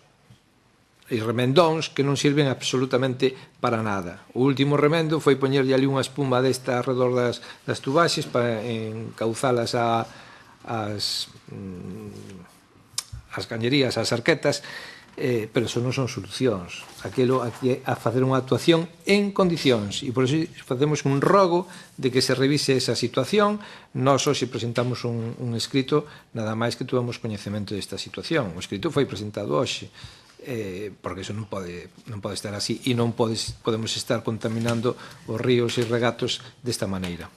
e remendóns que non sirven absolutamente para nada. O último remendo foi poñerlle ali unha espuma desta alrededor das tubaxes para encauzalas as cañerías, as arquetas, pero eso non son solucións. Aquilo aquí é a facer unha actuación en condicións, e por iso facemos un rogo de que se revise esa situación. Nós hoxe presentamos un escrito, nada máis que tuvemos coñecemento desta situación. O escrito foi presentado hoxe, porque eso non pode estar así, e non podemos estar contaminando os ríos e regatos desta maneira.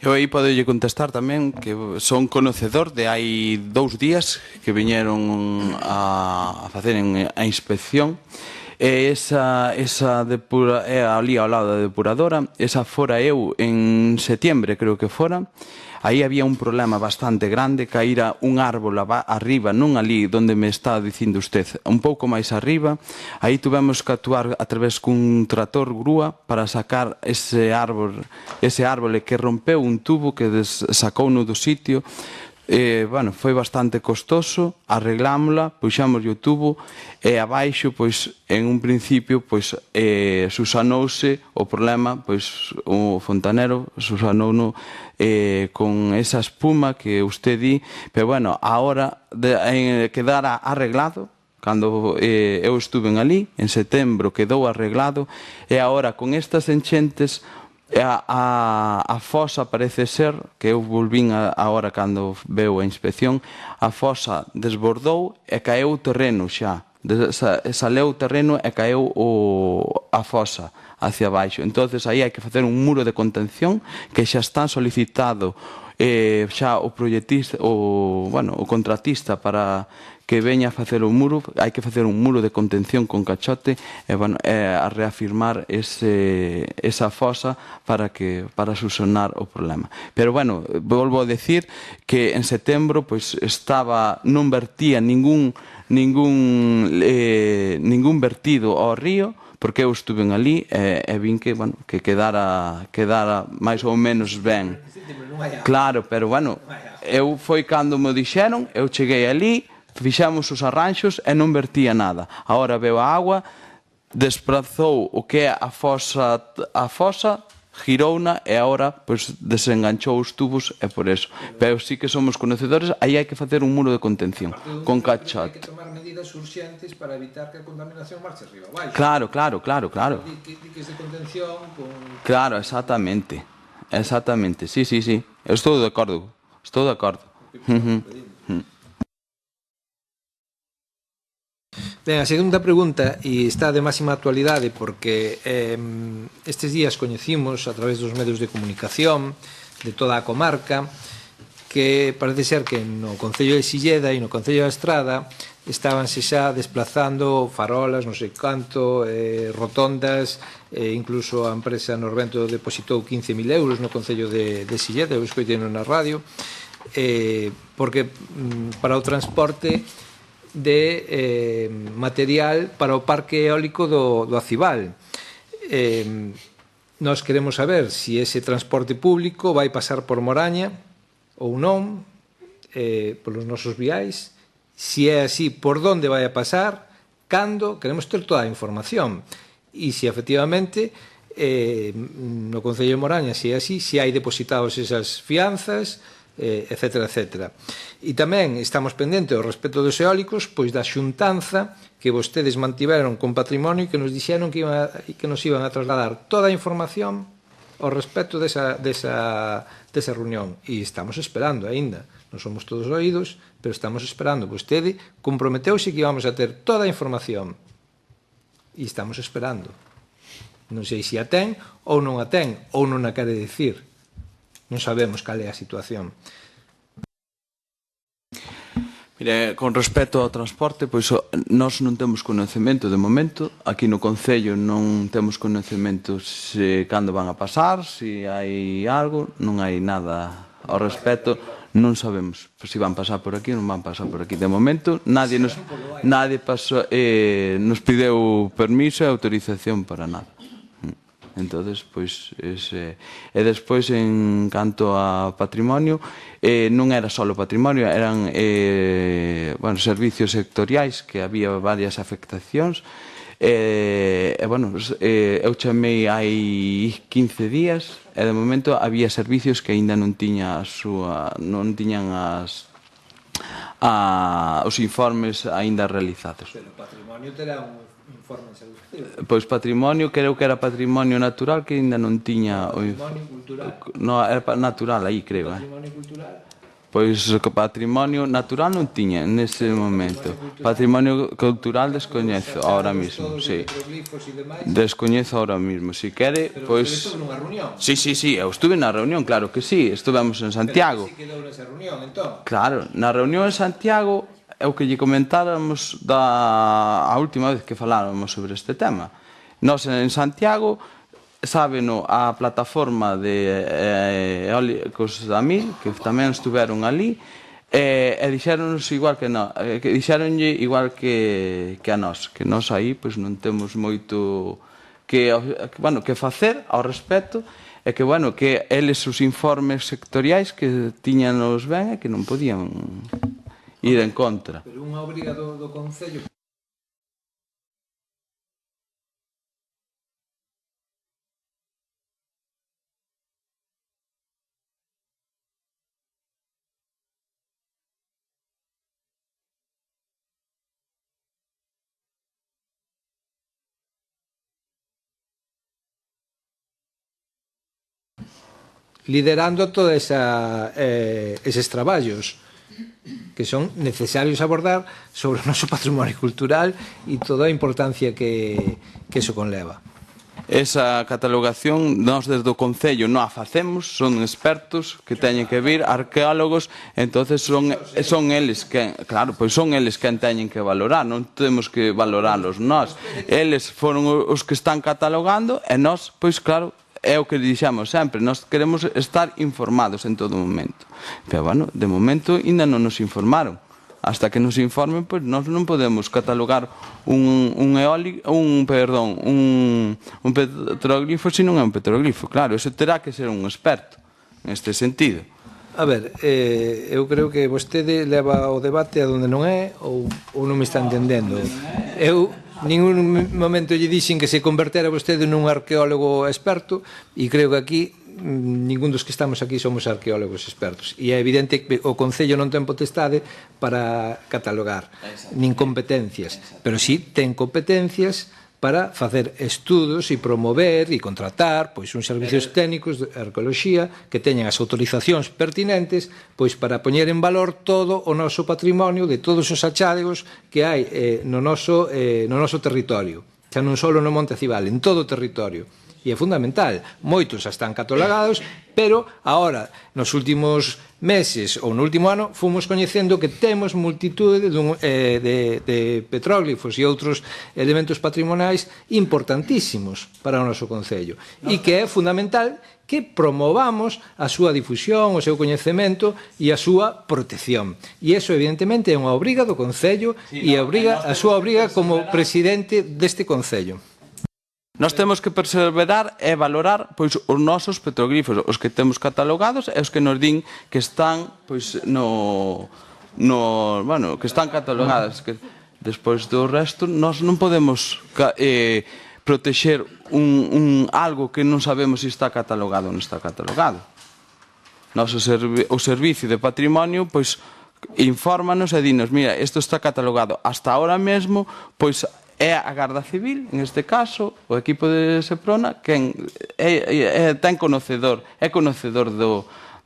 Eu aí podolle contestar tamén que son conocedor de hai 2 días que viñeron a facer a inspección, e esa ali ao lado da depuradora, esa fora eu en setiembre, creo que fora. Aí había un problema bastante grande, caíra un árbol arriba, non ali onde me está dicindo usted, un pouco máis arriba. Aí tuvemos que actuar a través cun trator grúa para sacar ese árbol que rompeu un tubo que sacouno do sitio. Bueno, foi bastante costoso, arreglámola, puxamos o tubo e abaixo, pois, en un principio, pois, susanouse o problema, pois, o fontanero susanouno con esa espuma que usted di, pero bueno, ahora quedara arreglado. Cando eu estuve ali, en setembro, quedou arreglado, e agora con estas enchentes A fosa parece ser, que eu volvín agora cando veu a inspección, a fosa desbordou e caeu o terreno xa. Saleu o terreno e caeu a fosa hacia baixo. Entonces aí hai que facer un muro de contención que xa está solicitado xa o proyectista, o contratista para que veña a facer o muro. Hai que facer un muro de contención con cachote a reafirmar esa fosa para subsanar o problema. Pero, volvo a decir que en setembro non vertía ningún vertido ao río, porque eu estuve ali e vin que quedara máis ou menos ben. Claro, pero eu foi cando me dixeron, eu cheguei ali, fixamos os arranxos e non vertía nada. Agora veo a agua, desprazou o que é a fosa, girouna e agora desenganchou os tubos e por eso. Pero sí que somos conocedores, aí hai que facer un muro de contención con cachote. Hai que tomar medidas urxentes para evitar que a contaminación marche arriba abaixo. Claro. Diques de contención con... Claro, exactamente, sí. Estou de acordo. Ben, a segunda pregunta, e está de máxima actualidade porque estes días coñecimos a través dos medios de comunicación de toda a comarca que parece ser que no Concello de Silleda e no Concello da Estrada estabanse xa desplazando farolas, non sei canto, rotondas, incluso a empresa Norvento depositou 15.000 euros no Concello de Silleda, eu escoitei na radio, porque para o transporte de material para o parque eólico do Acibal. Nós queremos saber se ese transporte público vai pasar por Moraña ou non, polos nosos viais, se é así, por onde vai a pasar, cando, queremos ter toda a información, e se efectivamente no Concello de Moraña, se é así, se hai depositados esas fianzas, etcétera. E tamén estamos pendentes ao respecto dos eólicos, pois da xuntanza que vostedes mantiveron con Patrimonio e que nos dixeron que nos iban a trasladar toda a información ao respecto desa reunión. E estamos esperando aínda. Non somos todos oídos, pero estamos esperando. Vostede comprometeuse que íbamos a ter toda a información. E estamos esperando. Non sei se a ten ou non a ten, ou non a quere dicir. Non sabemos cal é a situación. Mire, con respecto ao transporte, pois nós non temos conhecemento de momento. Aquí no Concello non temos conhecemento se cando van a pasar, se hai algo, non hai nada ao respecto. Non sabemos se van pasar por aquí ou non van pasar por aquí. De momento, nadie nos pideu permiso e autorización para nada. Entonces, pois, e despois, en canto a patrimonio, non era só patrimonio, eran servicios sectoriais, que había varias afectacións. Eu chamei hai 15 días, e de momento había servicios que aínda non tiñan os informes aínda realizados. Pero o patrimonio terá un informe exhaustivo. Pois patrimonio, creo que era patrimonio natural que ainda non tiña... Patrimonio cultural. No, era natural aí, creo. Patrimonio cultural. Pois o patrimonio natural non tiña nese momento. Patrimonio cultural descoñezo ahora mismo, sí. Descoñezo ahora mismo. Si quere, pois... Pero estuve nunha reunión. Sí, eu estuve na reunión, claro que sí. Estuvemos en Santiago. Pero si quedou nesa reunión, entón. Claro, na reunión en Santiago é o que lle comentáramos a última vez que faláramos sobre este tema. Nós en Santiago, sábeno a plataforma de eólicos da MIL, que tamén estuveron ali, e dixéronnos igual que dixéronlle igual que a nós, que nós aí pois non temos moito que facer ao respecto, e que eles os informes sectoriais que tiñanos ben e que non podían ir en contra. Pero unha obriga do Concello liderando todos eses traballos que son necesarios abordar sobre o noso patrimonio cultural e toda a importancia que eso conleva. Esa catalogación nós desde o Concello non a facemos, son expertos que teñen que vir, arqueólogos, entonces son eles que, claro, pois son eles que teñen que valorar, non temos que valoralos nós. Eles foron os que están catalogando e nós, pois claro, é o que dixemos sempre, nós queremos estar informados en todo momento. Pero, bueno, de momento ainda non nos informaron. Hasta que nos informen, pois nós non podemos catalogar un petroglifo se non é un petroglifo. Claro, eso terá que ser un experto neste sentido. A ver, eu creo que vostede leva o debate a donde non é ou non me está entendendo. Eu ningún momento lle dixen que se convertera vostede nun arqueólogo experto e creo que aquí ningún dos que estamos aquí somos arqueólogos expertos e é evidente que o Concello non ten potestade para catalogar nin competencias, pero sí ten competencias para facer estudos e promover e contratar pois uns servicios técnicos de arqueoloxía que teñan as autorizacións pertinentes pois para poñer en valor todo o noso patrimonio de todos os achados que hai no noso territorio, xa non só no Monte Acibal, en todo o territorio. E é fundamental, moitos xa están catalogados, pero agora, nos últimos meses ou no último ano, fomos coñecendo que temos multitude de petróglifos e outros elementos patrimoniais importantísimos para o noso Concello. E que é fundamental que promovamos a súa difusión, o seu coñecemento e a súa protección. E iso, evidentemente, é unha obriga do Concello e a súa obriga como presidente deste Concello. Nós temos que perseverar e valorar pois os nosos petroglifos, os que temos catalogados e os que nos din que están pois que están catalogados, que despois do resto nós non podemos protexer algo que non sabemos se está catalogado ou non está catalogado. O Servicio de Patrimonio pois infórmanos e dinos, mira, isto está catalogado. Hasta ahora mesmo, pois é a Garda Civil, en este caso, o equipo de Seprona, quen é conocedor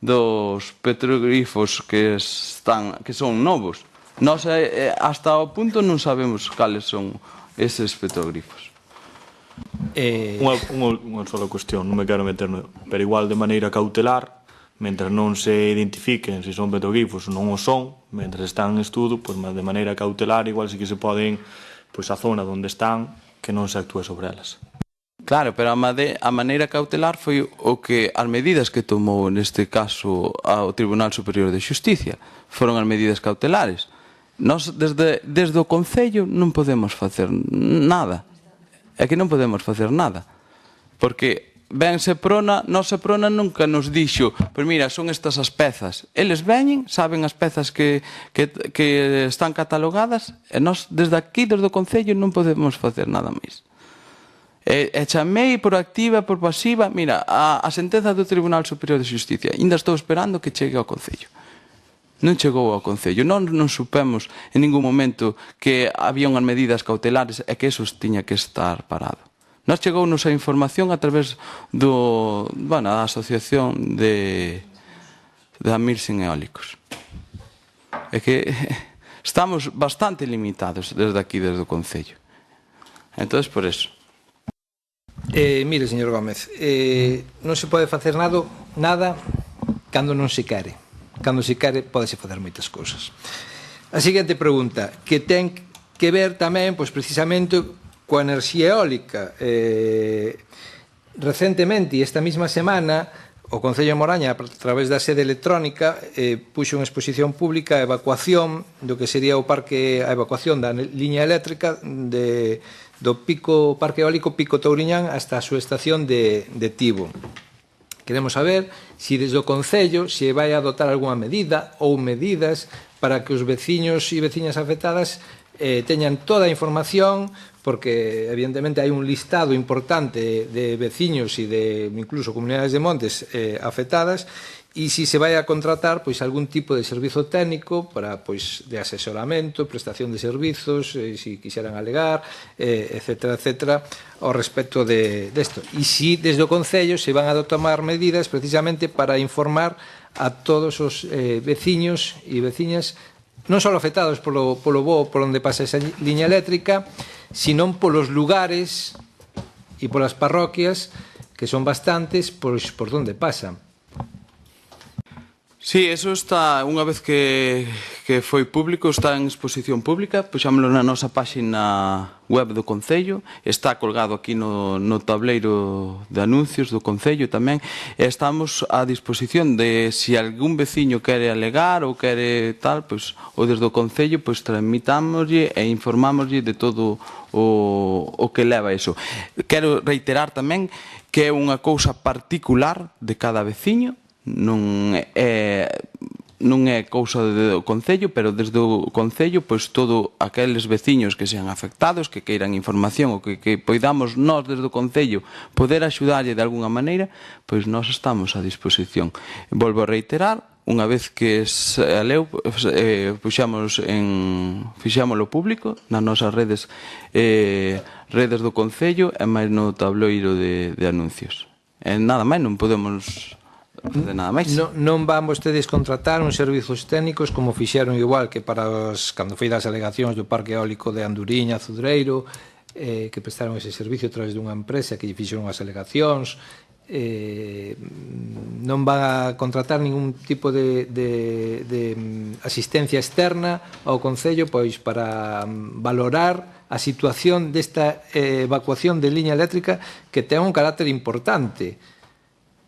dos petroglifos que son novos. Nós hasta o punto non sabemos cales son eses petroglifos. Unha sola cuestión, non me quero meter, pero igual de maneira cautelar, mentre non se identifiquen se son petroglifos ou non o son, mentre están en estudo, pois de maneira cautelar igual sí que se poden pois a zona onde están, que non se actúe sobre elas. Claro, pero a maneira cautelar foi o que as medidas que tomou neste caso o Tribunal Superior de Xusticia foron as medidas cautelares. Nós desde o Concello non podemos facer nada. É que non podemos facer nada. Porque ben Seprona, Seprona nunca nos dixo, pois mira, son estas as pezas. Eles veñen, saben as pezas que están catalogadas e nós desde aquí, desde o Concello, non podemos facer nada máis. E chamei por activa, por pasiva, mira, a sentenza do Tribunal Superior de Xusticia, ainda estou esperando que chegue ao Concello. Non chegou ao Concello, non supemos en ningún momento que había unhas medidas cautelares e que eso tiña que estar parado. Nos chegounos a información a través da Asociación de Amigos Eólicos. É que estamos bastante limitados desde aquí, desde o Concello. Entón, por eso. Mire, señor Gómez, non se pode facer nada cando non se quere. Cando se quere, podese facer moitas cousas. A seguinte pregunta, que ten que ver tamén, pois precisamente, coa enerxía eólica. Recentemente, esta mesma semana, o Concello de Moraña, a través da sede electrónica, puxo unha exposición pública a evacuación do que sería a evacuación da liña eléctrica do parque eólico Pico Touriñán hasta a súa estación de Tibo. Queremos saber se desde o Concello se vai a adoptar algunha medida ou medidas para que os veciños e veciñas afectadas teñan toda a información, porque evidentemente hai un listado importante de veciños e de incluso comunidades de montes afectadas, e se se vai a contratar pois algún tipo de servizo técnico para pois de asesoramento, prestación de servizos, se quixeran alegar, etcétera, etcétera, ao respecto desto. E se desde o Concello se van a tomar medidas precisamente para informar a todos os veciños e veciñas non só afectados polo voo por onde pasa esa liña eléctrica, sino polos lugares e polas parroquias, que son bastantes, por onde pasan. Sí, eso está, unha vez que foi público, está en exposición pública, puxámoslo na nosa páxina web do Concello, está colgado aquí no tableiro de anuncios do Concello tamén, e estamos a disposición de se algún veciño quere alegar ou quere tal, pois, ou desde o Concello, pois tramitámoslle e informámoslle de todo o que leva iso. Quero reiterar tamén que é unha cousa particular de cada veciño, non é cousa do Concello, pero desde o Concello, pois todo aqueles veciños que sean afectados, que queiran información ou que poidamos nós desde o Concello poder axudarlle de alguna maneira, pois nós estamos a disposición. Volvo a reiterar, unha vez que se leu, fixámoslo público nas nosas redes do Concello e máis no tabloiro de anuncios. Nada máis, non podemos de nada máis. Non van vostedes contratar uns servizos técnicos como fixeron igual que para cando foi das alegacións do Parque Eólico de Anduriña, Cudreiro, que prestaron ese servicio a través dunha empresa que lle fixeron as alegacións. Non van a contratar ningún tipo de asistencia externa ao Concello pois para valorar a situación desta evacuación de liña eléctrica que ten un carácter importante,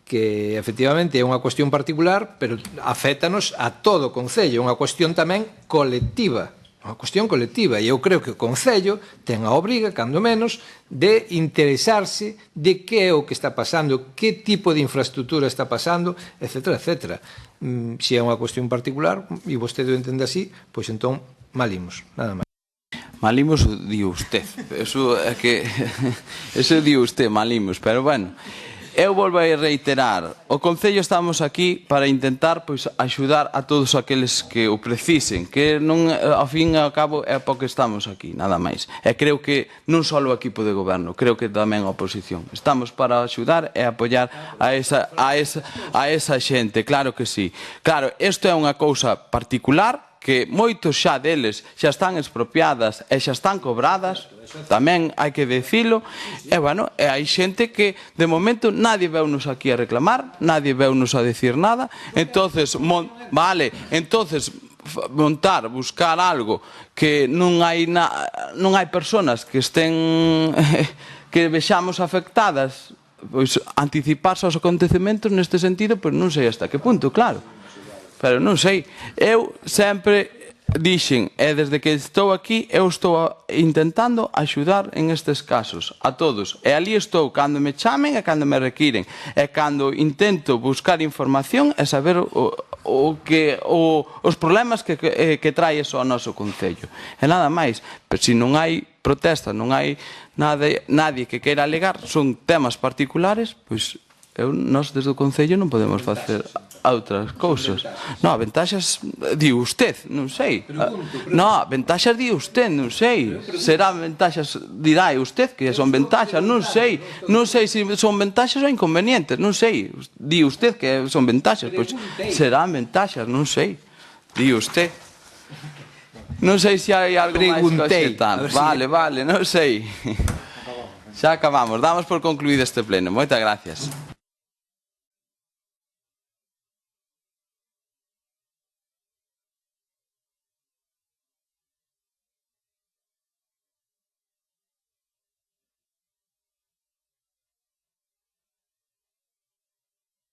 que efectivamente é unha cuestión particular, pero afétanos a todo o Concello, unha cuestión tamén colectiva, e eu creo que o Concello ten a obriga, cando menos, de interesarse de que é o que está pasando, que tipo de infraestructura está pasando, etcétera, etcétera. Se é unha cuestión particular, e vostede o entende así, pois entón malimos, nada máis. Malimos di usted, eso é que eso di usted, malimos, pero bueno. Eu volvo a reiterar, o Concello estamos aquí para intentar pois axudar a todos aqueles que o precisen, que non, ao fin e ao cabo é para que estamos aquí, nada máis. E creo que non só o equipo de goberno, creo que tamén a oposición. Estamos para axudar e apoiar a esa xente, claro que sí. Claro, isto é unha cousa particular, que moitos xa deles xa están expropiadas e xa están cobradas, tamén hai que dicilo, e bueno, hai xente que de momento nadie veunos aquí a reclamar, nadie veunos a decir nada, entonces montar, buscar algo que non hai personas que estén que vexamos afectadas, pois anticiparse aos acontecementos neste sentido, pois non sei hasta que punto, claro. Pero non sei, eu sempre dixen, e desde que estou aquí, eu estou intentando axudar en estes casos, a todos. E ali estou, cando me chamen e cando me requiren. E cando intento buscar información e saber os problemas que trae eso ao noso Concello. E nada máis, pero se non hai protesta, non hai nadie que queira alegar, son temas particulares, pois nós desde o Concello non podemos facer outras cousas. Non, ventaxas di usted, non sei. Non, ventaxas di usted, non sei. Será ventaxas, dirá usted que son ventaxas, non sei. Non sei se son ventaxas ou inconvenientes, non sei. Di usted que son ventaxas, pois serán ventaxas, non sei. Di usted. Non sei se hai algo máis que tal. Vale, non sei. Xa acabamos, damos por concluído este pleno. Moitas gracias.